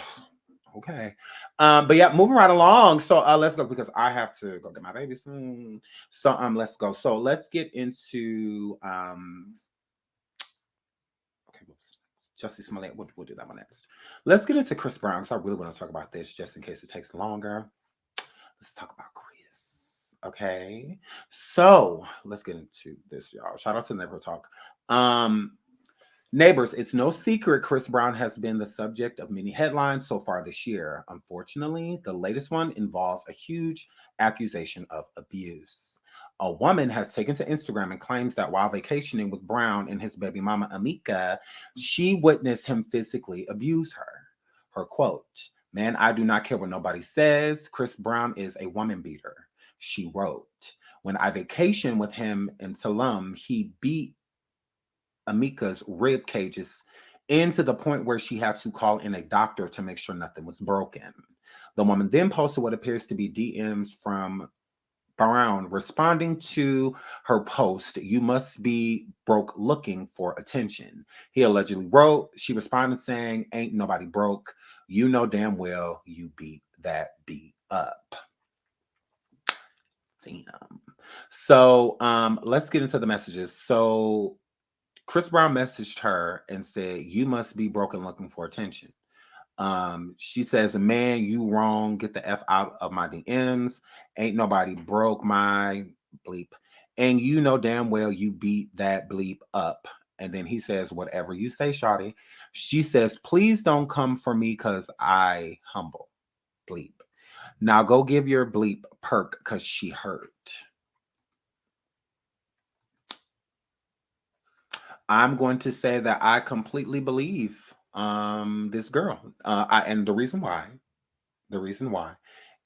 okay. But yeah, moving right along. So let's go because I have to go get my baby soon. So let's go. So let's get into okay, Jussie Smollett. We'll do that one next. Let's get into Chris Brown because I really want to talk about this just in case it takes longer. Let's talk about Chris. Okay. So let's get into this, y'all. Shout out to Never Talk. Neighbors, it's no secret Chris Brown has been the subject of many headlines so far this year. Unfortunately, the latest one involves a huge accusation of abuse. A woman has taken to Instagram and claims that while vacationing with Brown and his baby mama AMMIKA, she witnessed him physically abuse her. Her quote, "Man, I do not care what nobody says. Chris Brown is a woman beater." She wrote, "When I vacationed with him in Tulum, he beat AMMIKA's rib cages into the point where she had to call in a doctor to make sure nothing was broken." The woman then posted what appears to be DMs from Brown responding to her post, "You must be broke looking for attention." He allegedly wrote, she responded saying, "Ain't nobody broke. You know damn well you beat that beat up." Damn. So let's get into the messages. So Chris Brown messaged her and said, "You must be broken looking for attention." She says, "Man, you wrong. Get the F out of my DMs. Ain't nobody broke my bleep. And you know damn well you beat that bleep up." And then he says, "Whatever you say, shawty." She says, "Please don't come for me because I humble bleep. Now go give your bleep perk because she hurt." I'm going to say that I completely believe this girl. And the reason why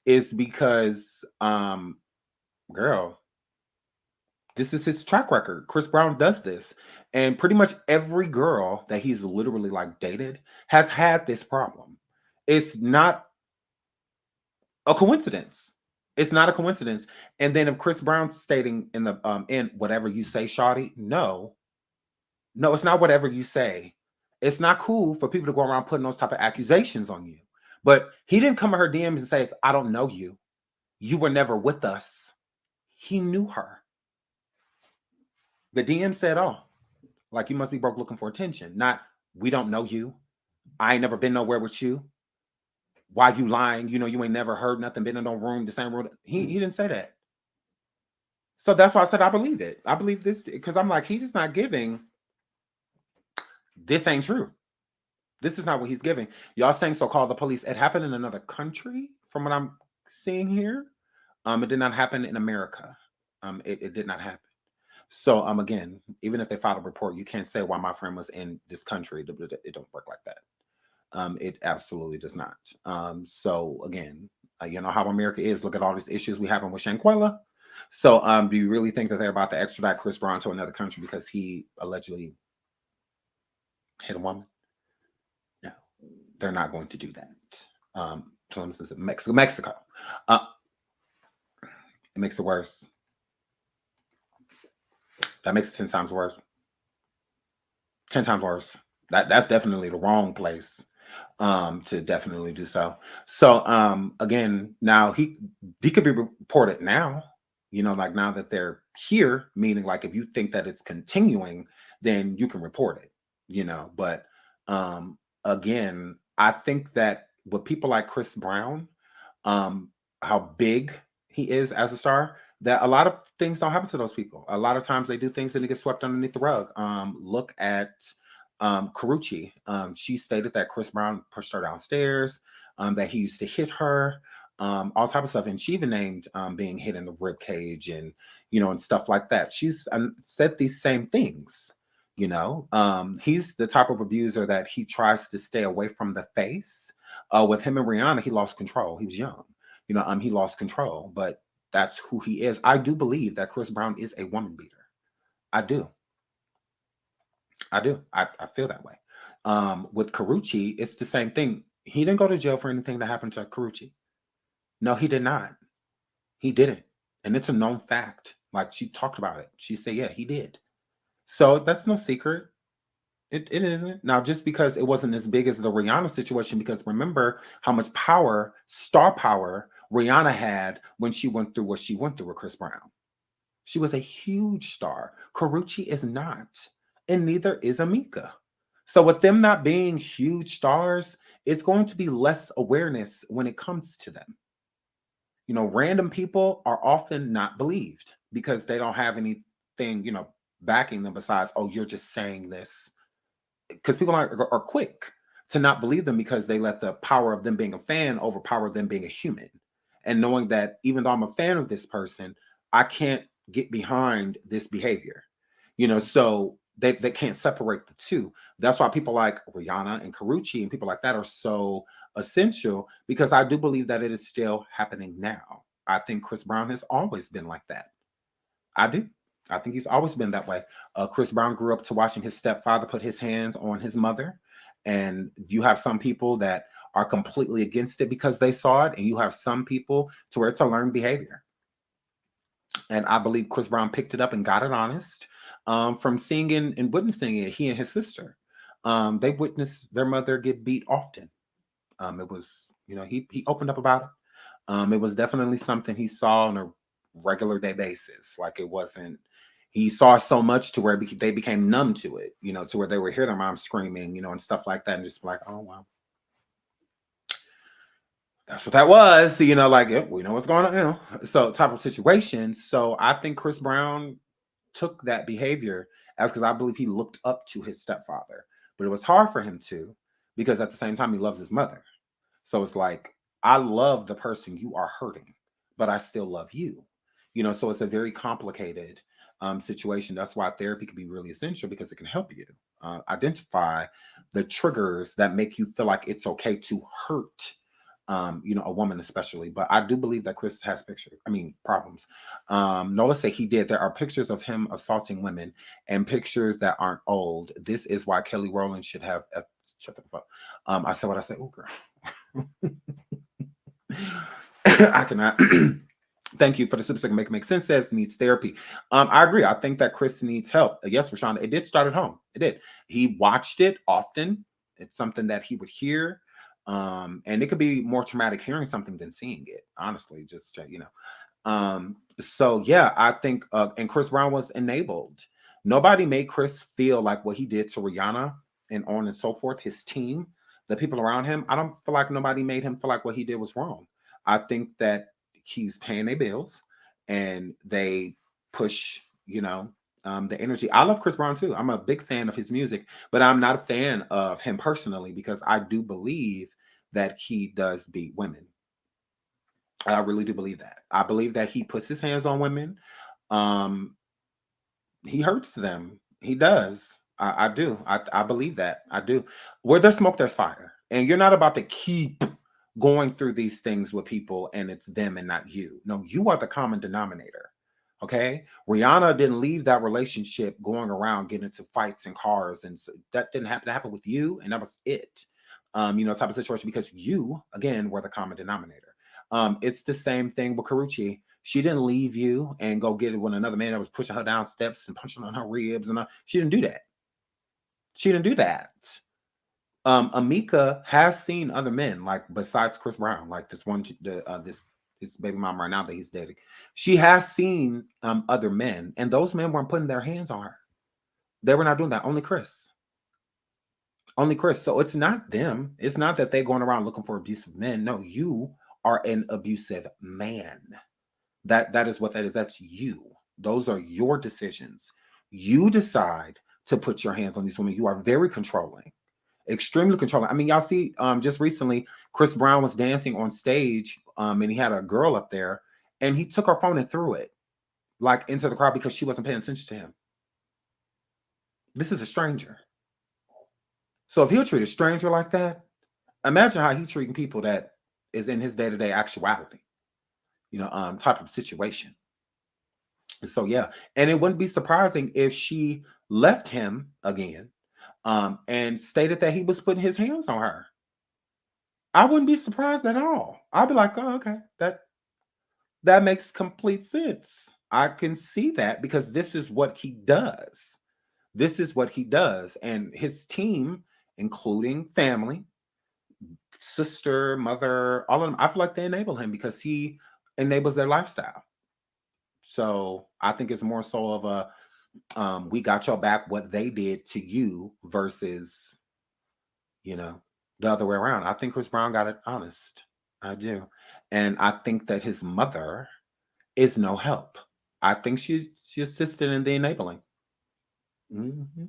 is because girl, this is his track record. Chris Brown does this. And pretty much every girl that he's literally like dated has had this problem. It's not a coincidence. It's not a coincidence. And then if Chris Brown's stating in the in "Whatever you say, shawty," no, it's not whatever you say. It's not cool for people to go around putting those type of accusations on you. But he didn't come at her DMs and say, "I don't know you. You were never with us." He knew her. The DM said, "Oh, like you must be broke looking for attention." Not, "We don't know you. I ain't never been nowhere with you. Why you lying? You know, you ain't never heard nothing, been in no room, the same room." He didn't say that. So that's why I said I believe it. I believe this because I'm like, he's not giving. This ain't true. This is not what he's giving. Y'all saying "so call the police." It happened in another country from what I'm seeing here. It did not happen in America. It did not happen. So again, even if they filed a report, you can't say why my friend was in this country. It don't work like that. It absolutely does not. So again, you know how America is. Look at all these issues we having with Shanquella. So do you really think that they're about to extradite Chris Brown to another country because he allegedly Hit a woman? No, they're not going to do that. Columbus is Mexico. It makes it worse. That makes it 10 times worse. 10 times worse. That's definitely the wrong place to definitely do so. So again, now he could be reported now, like now that they're here, meaning like if you think that it's continuing, then you can report it, but again, I think that with people like Chris Brown, how big he is as a star, that a lot of things don't happen to those people. A lot of times they do things and they get swept underneath the rug. Look at Karrueche. She stated that Chris Brown pushed her downstairs, that he used to hit her, all type of stuff. And she even named being hit in the rib cage and, and stuff like that. She's said these same things, he's the type of abuser that he tries to stay away from the face. With him and Rihanna, he lost control. He was young, he lost control, but that's who he is. I do believe that Chris Brown is a woman beater. I do. I feel that way. With Karrueche, it's the same thing. He didn't go to jail for anything that happened to Karrueche. No, he did not. He didn't. And it's a known fact. Like, she talked about it. She said, yeah, he did. So that's no secret. It isn't. Now, just because it wasn't as big as the Rihanna situation, because remember how much power, star power, Rihanna had when she went through what she went through with Chris Brown. She was a huge star. Karrueche is not. And neither is AMMIKA. So with them not being huge stars, it's going to be less awareness when it comes to them. Random people are often not believed because they don't have anything, backing them besides, oh, you're just saying this. Because people are quick to not believe them because they let the power of them being a fan overpower them being a human. And knowing that even though I'm a fan of this person, I can't get behind this behavior. So they can't separate the two. That's why people like Rihanna and Karrueche and people like that are so essential, because I do believe that it is still happening now. I think Chris Brown has always been like that. I do. I think he's always been that way. Chris Brown grew up to watching his stepfather put his hands on his mother. And you have some people that are completely against it because they saw it. And you have some people to where it's a learned behavior. And I believe Chris Brown picked it up and got it honest from seeing and witnessing it. He and his sister, they witnessed their mother get beat often. It was, he opened up about it. It was definitely something he saw on a regular day basis. Like, it wasn't, he saw so much to where they became numb to it, to where they would hear their mom screaming, and stuff like that, and just like, oh, wow. That's what that was. Like, yeah, we know what's going on, so type of situation. So I think Chris Brown took that behavior as, because I believe he looked up to his stepfather, but it was hard for him to, because at the same time he loves his mother. So it's like, I love the person you are hurting, but I still love you. So it's a very complicated situation. That's why therapy can be really essential, because it can help you identify the triggers that make you feel like it's okay to hurt, a woman especially. But I do believe that Chris has problems. No, let's say he did. There are pictures of him assaulting women and pictures that aren't old. This is why Kelly Rowland should have. Shut the fuck up. I said what I said. Oh, girl. I cannot. Thank you for the super make sense. Says needs therapy. I agree. I think that Chris needs help. Yes, Rashawn, it did start at home. It did. He watched it often. It's something that he would hear. And it could be more traumatic hearing something than seeing it, honestly, just, so yeah, I think, and Chris Brown was enabled. Nobody made Chris feel like what he did to Rihanna and on and so forth, his team, the people around him. I don't feel like nobody made him feel like what he did was wrong. I think that he's paying their bills and they push, the energy. I love Chris Brown too. I'm a big fan of his music, but I'm not a fan of him personally, because I do believe that he does beat women. I really do believe that. I believe that he puts his hands on women. He hurts them. He does. I do. I believe that. I do. Where there's smoke, there's fire. And you're not about to keep going through these things with people and it's them and not you. No, you are the common denominator. Okay. Rihanna didn't leave that relationship going around getting into fights and cars. And so that didn't happen to happen with you. And that was it. Type of situation because you, again, were the common denominator. It's the same thing with Karuchi. She didn't leave you and go get it when another man that was pushing her down steps and punching on her ribs. And she didn't do that. She didn't do that. AMMIKA has seen other men, like besides Chris Brown, like this one, this baby mom right now that he's dating. She has seen other men, and those men weren't putting their hands on her. They were not doing that. Only Chris. Only Chris. So it's not them. It's not that they're going around looking for abusive men. No, you are an abusive man. That is what that is. That's you. Those are your decisions. You decide to put your hands on these women. You are very controlling. Extremely controlling. I mean, y'all see, just recently, Chris Brown was dancing on stage, and he had a girl up there, and he took her phone and threw it, like, into the crowd because she wasn't paying attention to him. This is a stranger. So if he'll treat a stranger like that, imagine how he's treating people that is in his day-to-day actuality, type of situation. So yeah, and it wouldn't be surprising if she left him again, and stated that he was putting his hands on her. I wouldn't be surprised at all. I'd be like, oh, okay, that makes complete sense. I can see that because this is what he does. This is what he does. And his team, including family, sister, mother, all of them, I feel like they enable him because he enables their lifestyle. So I think it's more so of a, we got your back, what they did to you versus, the other way around. I think Chris Brown got it honest. I do. And I think that his mother is no help. I think she assisted in the enabling. Mm-hmm.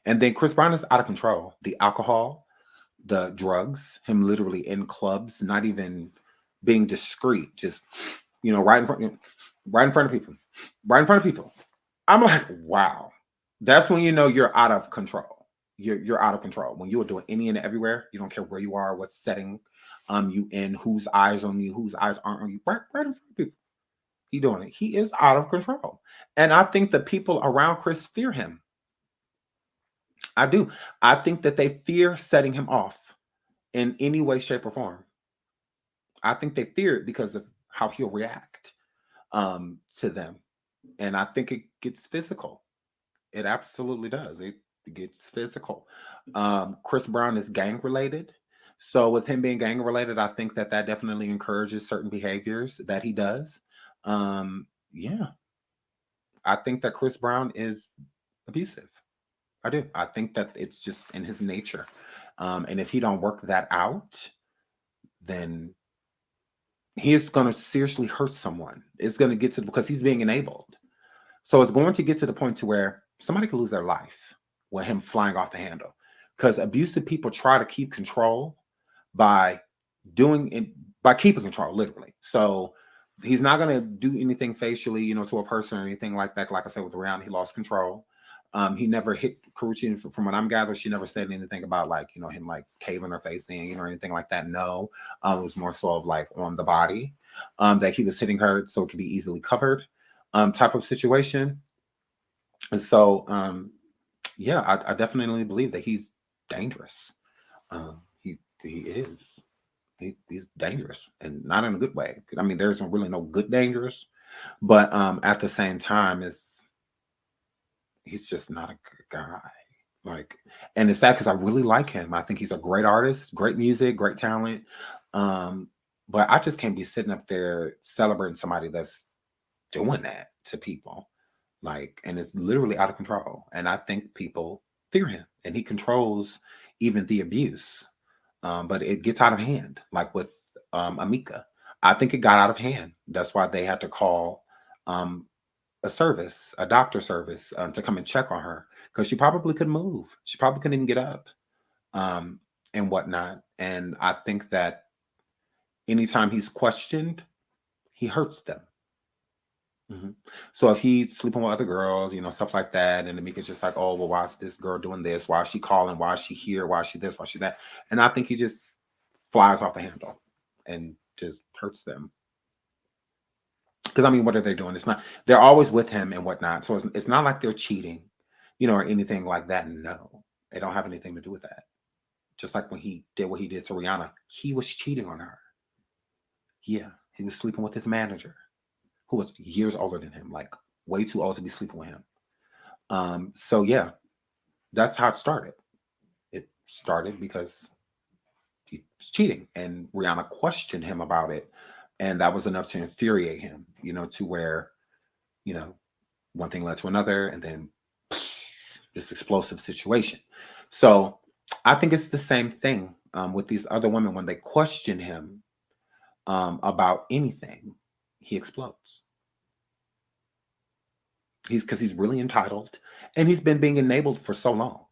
And then Chris Brown is out of control. The alcohol, the drugs, him literally in clubs, not even being discreet, just, right in front of people. Right in front of people. I'm like, wow. That's when you're out of control. You're out of control. When you are doing any and everywhere, you don't care where you are, what setting you in, whose eyes on you, whose eyes aren't on you, right in front of people. He doing it. He is out of control. And I think the people around Chris fear him. I do. I think that they fear setting him off in any way, shape, or form. I think they fear it because of how he'll react to them. And I think it gets physical. It absolutely does. It gets physical. Chris Brown is gang related. So with him being gang related, I think that definitely encourages certain behaviors that he does. Yeah. I think that Chris Brown is abusive. I do. I think that it's just in his nature. And if he don't work that out, then he is going to seriously hurt someone. It's going to get to, because he's being enabled. So it's going to get to the point to where somebody could lose their life with him flying off the handle. Because abusive people try to keep control by keeping control, literally. So he's not going to do anything facially, to a person or anything like that. Like I said, with Rihanna, he lost control. He never hit Karuchi. From what I'm gathering, she never said anything about him caving her face in, or anything like that. No, it was more so of on the body, that he was hitting her so it could be easily covered, type of situation. And so, yeah, I definitely believe that he's dangerous. He is. He's dangerous, and not in a good way. I mean, there's really no good dangerous, but at the same time, he's just not a good guy. And it's sad because I really like him. I think he's a great artist, great music, great talent. But I just can't be sitting up there celebrating somebody that's doing that to people. And it's literally out of control. And I think people fear him, and he controls even the abuse. But it gets out of hand, like with AMMIKA. I think it got out of hand. That's why they had to call a doctor service, to come and check on her, because she probably couldn't move. She probably couldn't even get up, and whatnot. And I think that anytime he's questioned, he hurts them. Mm-hmm. So if he's sleeping with other girls, stuff like that, and AMMIKA's just like, oh, well, why is this girl doing this? Why is she calling? Why is she here? Why is she this? Why is she that? And I think he just flies off the handle and just hurts them. Because I mean, what are they doing? It's not, they're always with him and whatnot. So it's not like they're cheating, you know, or anything like that. No, they don't have anything to do with that. Just like when he did what he did to Rihanna, he was cheating on her. Yeah, he was sleeping with his manager, who was years older than him, like way too old to be sleeping with him. So yeah, that's how it started. It started because he was cheating, and Rihanna questioned him about it, and that was enough to infuriate him, you know, to where, you know, one thing led to another, and then this explosive situation. So I think it's the same thing with these other women. When they question him about anything, he explodes. He's really entitled, and he's been being enabled for so long.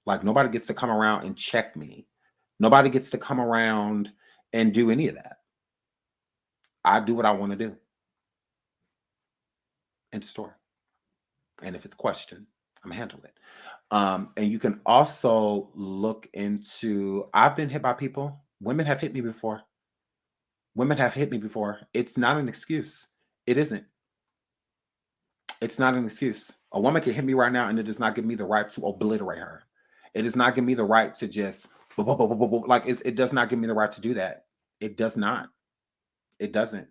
Like, nobody gets to come around and check me. Nobody gets to come around and do any of that. I do what I want to do. End of story. And if it's questioned, I'm gonna handle it. And you can also look into, I've been hit by people. Women have hit me before. Women have hit me before. It's not an excuse. It isn't. It's not an excuse. A woman can hit me right now, and it does not give me the right to obliterate her. It does not give me the right to just like, it does not give me the right to do that. It does not. It doesn't.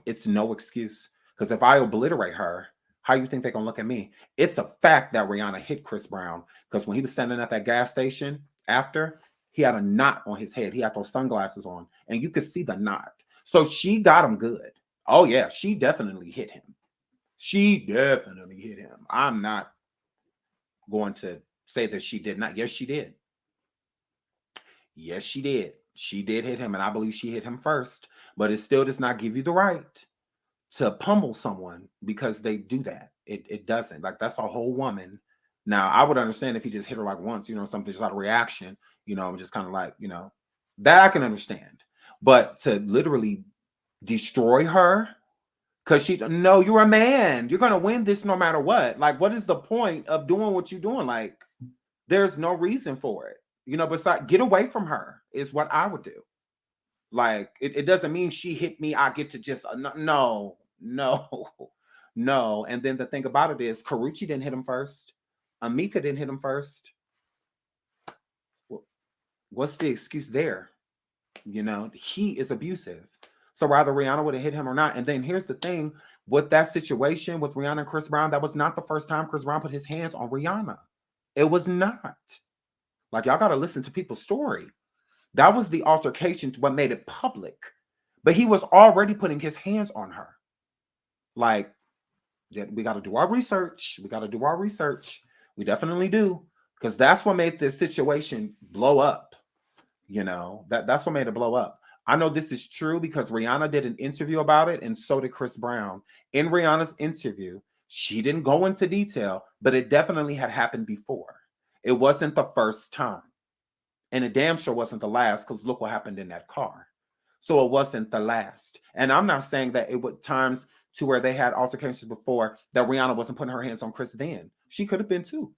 It's no excuse. Because if I obliterate her, how you think they're gonna look at me? It's a fact that Rihanna hit Chris Brown, because when he was standing at that gas station after, he had a knot on his head. He had those sunglasses on, and you could see the knot. So she got him good. Oh yeah, she definitely hit him. She definitely hit him. I'm not going to say that she did not. Yes, she did. Yes, she did. She did hit him, and I believe she hit him first. But it still does not give you the right to pummel someone because they do that. It doesn't. Like, that's a whole woman. Now, I would understand if he just hit her like once, you know, something just out of reaction, you know, just kind of like, you know, that I can understand. But to literally destroy her, because no, you're a man. You're going to win this no matter what. Like, what is the point of doing what you're doing? Like, there's no reason for it. You know, besides, get away from her is what I would do. Like, it doesn't mean she hit me, I get to just, no. And then the thing about it is, Karrueche didn't hit him first. AMMIKA didn't hit him first. What's the excuse there? You know, he is abusive. So rather Rihanna would have hit him or not. And then here's the thing with that situation with Rihanna and Chris Brown, that was not the first time Chris Brown put his hands on Rihanna. It was not. Like, y'all got to listen to people's story. That was the altercation to what made it public. But he was already putting his hands on her. Like, we got to do our research. We got to do our research. We definitely do. Because that's what made this situation blow up. You know, that's what made it blow up. I know this is true because Rihanna did an interview about it, and so did Chris Brown. In Rihanna's interview, she didn't go into detail, but it definitely had happened before. It wasn't the first time. And it damn sure wasn't the last, because look what happened in that car. So it wasn't the last. And I'm not saying that it would times to where they had altercations before that Rihanna wasn't putting her hands on Chris then. She could have been too.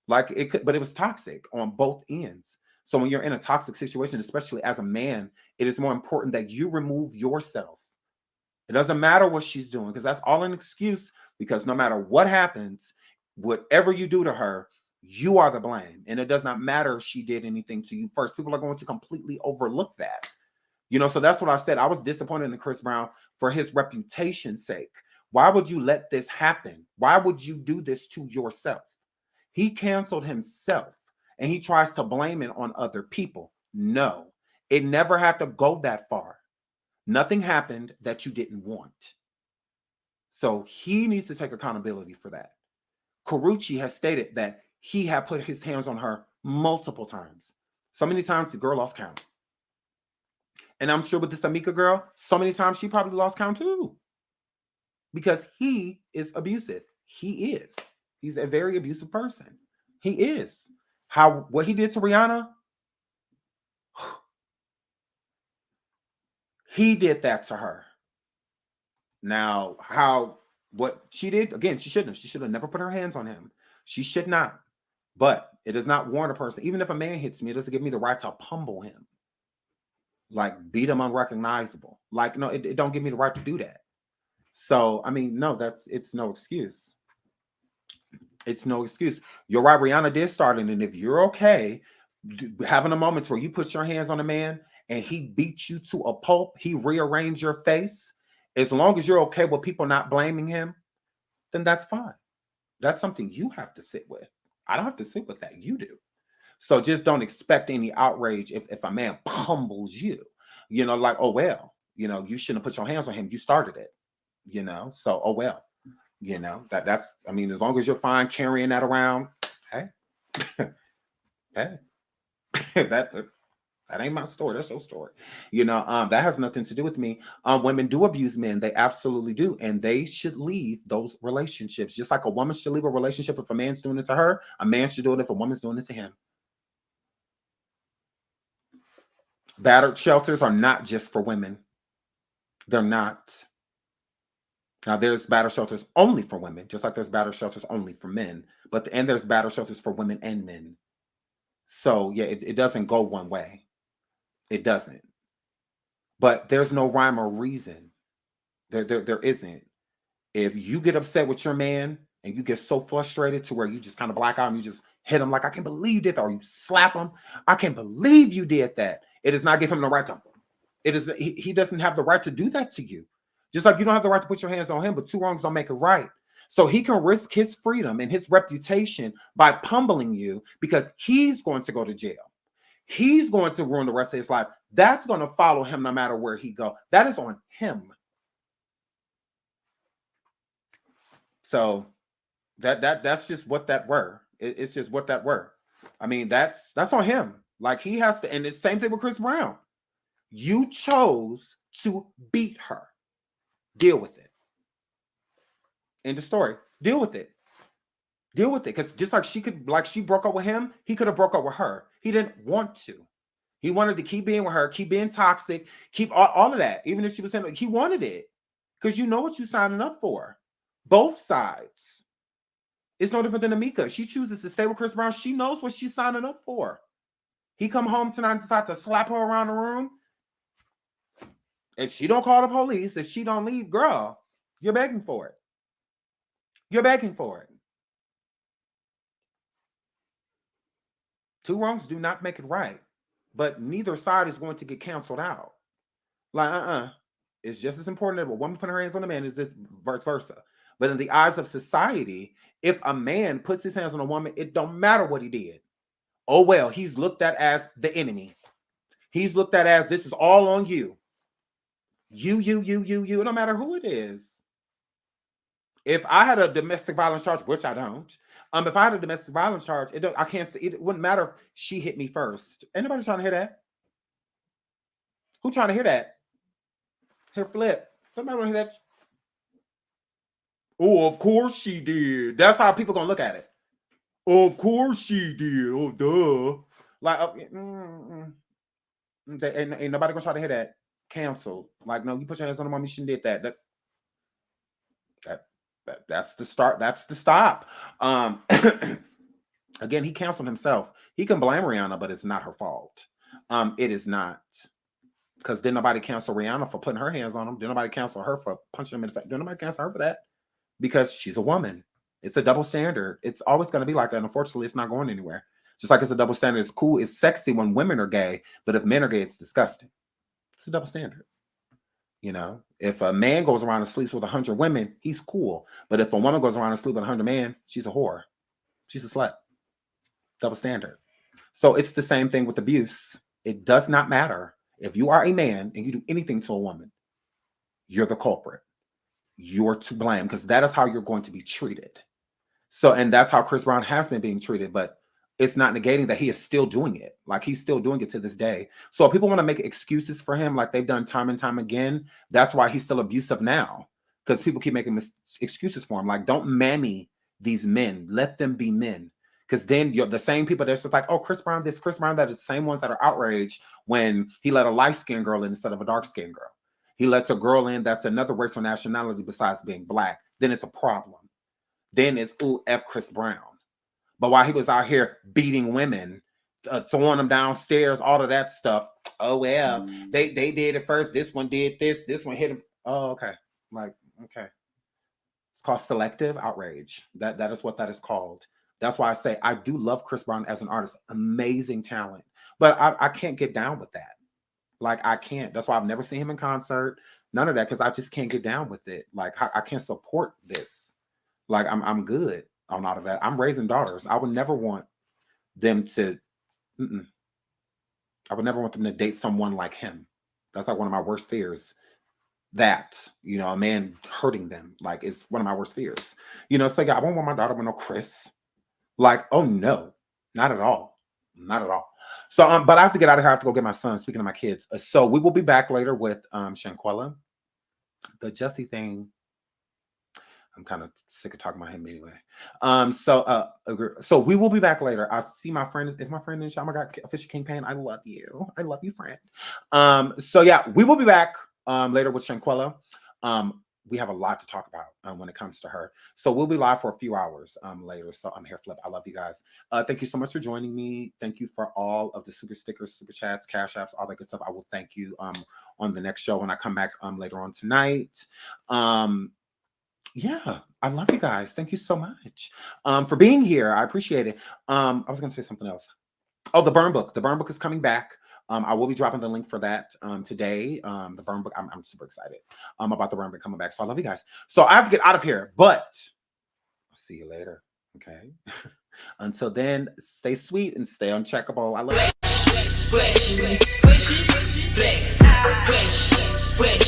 Like, it could, but it was toxic on both ends. So when you're in a toxic situation, especially as a man, it is more important that you remove yourself. It doesn't matter what she's doing, because that's all an excuse, because no matter what happens, whatever you do to her, you are the blame. And it does not matter if she did anything to you first. People are going to completely overlook that. You know, so that's what I said. I was disappointed in Chris Brown for his reputation's sake. Why would you let this happen? Why would you do this to yourself? He canceled himself, and he tries to blame it on other people. No, it never had to go that far. Nothing happened that you didn't want. So he needs to take accountability for that. Karrueche has stated that he had put his hands on her multiple times. So many times the girl lost count. And I'm sure with this AMMIKA girl, so many times she probably lost count too. Because he is abusive. He is. He's a very abusive person. He is. What he did to Rihanna, he did that to her. Now, what she did, again, she shouldn't have. She should have never put her hands on him. She should not. But it does not warrant a person. Even if a man hits me, it doesn't give me the right to pummel him. Like, beat him unrecognizable. Like, no, it don't give me the right to do that. So, I mean, no, it's no excuse. It's no excuse. You're right. Rihanna did start it. And if you're okay having a moment where you put your hands on a man and he beats you to a pulp, he rearranged your face, as long as you're okay with people not blaming him, then that's fine. That's something you have to sit with. I don't have to sit with that. You do. So just don't expect any outrage if a man pummels you, like, oh, well, you shouldn't have put your hands on him. You started it, so, oh, well, that's, I mean, as long as you're fine carrying that around, hey, hey, that ain't my story. That's your story. That has nothing to do with me. Women do abuse men. They absolutely do. And they should leave those relationships. Just like a woman should leave a relationship if a man's doing it to her, a man should do it if a woman's doing it to him. Battered shelters are not just for women. They're not. Now, there's battered shelters only for women, just like there's battered shelters only for men. And there's battered shelters for women and men. So, yeah, it doesn't go one way. It doesn't. But there's no rhyme or reason. There isn't. If you get upset with your man and you get so frustrated to where you just kind of black out and you just hit him like, I can't believe you did that, or you slap him, I can't believe you did that. It does not give him the right to. He doesn't have the right to do that to you. Just like you don't have the right to put your hands on him, but two wrongs don't make it right. So he can risk his freedom and his reputation by pummeling you because he's going to go to jail. He's going to ruin the rest of his life. That's going to follow him no matter where he goes. That is on him. So that's just what that were. It's just what that were. I mean, that's on him. Like, he has to, and it's the same thing with Chris Brown. You chose to beat her. Deal with it. End of story. Deal with it. Deal with it. Because just like she broke up with him, he could have broke up with her. He didn't want to. He wanted to keep being with her, keep being toxic, keep all of that. Even if she was saying, like, he wanted it. Because you know what you're signing up for. Both sides. It's no different than AMMIKA. She chooses to stay with Chris Brown. She knows what she's signing up for. He come home tonight and decide to slap her around the room. If she don't call the police, if she don't leave, girl, you're begging for it. You're begging for it. Two wrongs do not make it right. But neither side is going to get canceled out. Like, It's just as important that a woman put her hands on a man as this vice versa. But in the eyes of society, if a man puts his hands on a woman, it don't matter what he did. Oh, well, he's looked at as the enemy. He's looked at as this is all on you. You. It don't matter who it is. If I had a domestic violence charge, which I don't, if I had a domestic violence charge, I can't say it wouldn't matter if she hit me first. Anybody trying to hear that? Who trying to hear that? Here, Flip. Somebody want to hear that? Oh, of course she did. That's how people gonna look at it. Of course she did. Oh, duh. Like, ain't nobody gonna try to hear that. Canceled. Like, no, you put your hands on the mom. You shouldn't did that. That's the start. That's the stop. Again, he canceled himself. He can blame Rihanna, but it's not her fault. It is not. Because didn't nobody cancel Rihanna for putting her hands on him? Didn't nobody cancel her for punching him in the face? Didn't nobody cancel her for that? Because she's a woman. It's a double standard. It's always going to be like that. Unfortunately, it's not going anywhere. Just like it's a double standard. It's cool. It's sexy when women are gay, but if men are gay, it's disgusting. It's a double standard. If a man goes around and sleeps with 100 women, he's cool. But if a woman goes around and sleeps with 100 men, she's a whore. She's a slut. Double standard. So it's the same thing with abuse. It does not matter. If you are a man and you do anything to a woman, you're the culprit. You're to blame because that is how you're going to be treated. So, and that's how Chris Brown has been being treated, but it's not negating that he is still doing it. Like, he's still doing it to this day. So if people want to make excuses for him, like they've done time and time again, that's why he's still abusive now. Because people keep making excuses for him. Like, don't mammy these men. Let them be men. Because then you're the same people that's just like, oh, Chris Brown, this, Chris Brown, that is the same ones that are outraged when he let a light-skinned girl in instead of a dark-skinned girl. He lets a girl in that's another race or nationality besides being black. Then it's a problem. Then it's, ooh, F Chris Brown. But while he was out here beating women, throwing them downstairs, all of that stuff, oh, well, they did it first. This one did this. This one hit him. Oh, okay. Like, Okay. It's called selective outrage. That is what that is called. That's why I say I do love Chris Brown as an artist. Amazing talent. But I can't get down with that. Like, I can't. That's why I've never seen him in concert. None of that, because I just can't get down with it. Like, I can't support this. Like, I'm good on all of that. I'm raising daughters. I would never want them to, I would never want them to date someone like him. That's like one of my worst fears. That, you know, a man hurting them. Like, it's one of my worst fears. You know, so yeah, I won't want my daughter with no Chris. Like, oh no, not at all. Not at all. So, but I have to get out of here. I have to go get my son. Speaking of my kids. So we will be back later with Shanquella. The Jussie thing, I'm kind of sick of talking about him anyway. So we will be back later. I see my friend. Is my friend in the Oh my God, Official King Pain. I love you. I love you, friend. So yeah, we will be back later with Shanquella. We have a lot to talk about when it comes to her. So we'll be live for a few hours later. So I'm here, Flip. I love you guys. Thank you so much for joining me. Thank you for all of the super stickers, super chats, cash apps, all that good stuff. I will thank you on the next show when I come back later on tonight. Yeah, I love you guys. Thank you so much for being here. I appreciate it. I was going to say something else. Oh, the Burn Book. The Burn Book is coming back. I will be dropping the link for that today. The Burn Book, I'm super excited about the Burn Book coming back. So I love you guys. So I have to get out of here, but I'll see you later. Okay. Until then, stay sweet and stay uncheckable. I love you.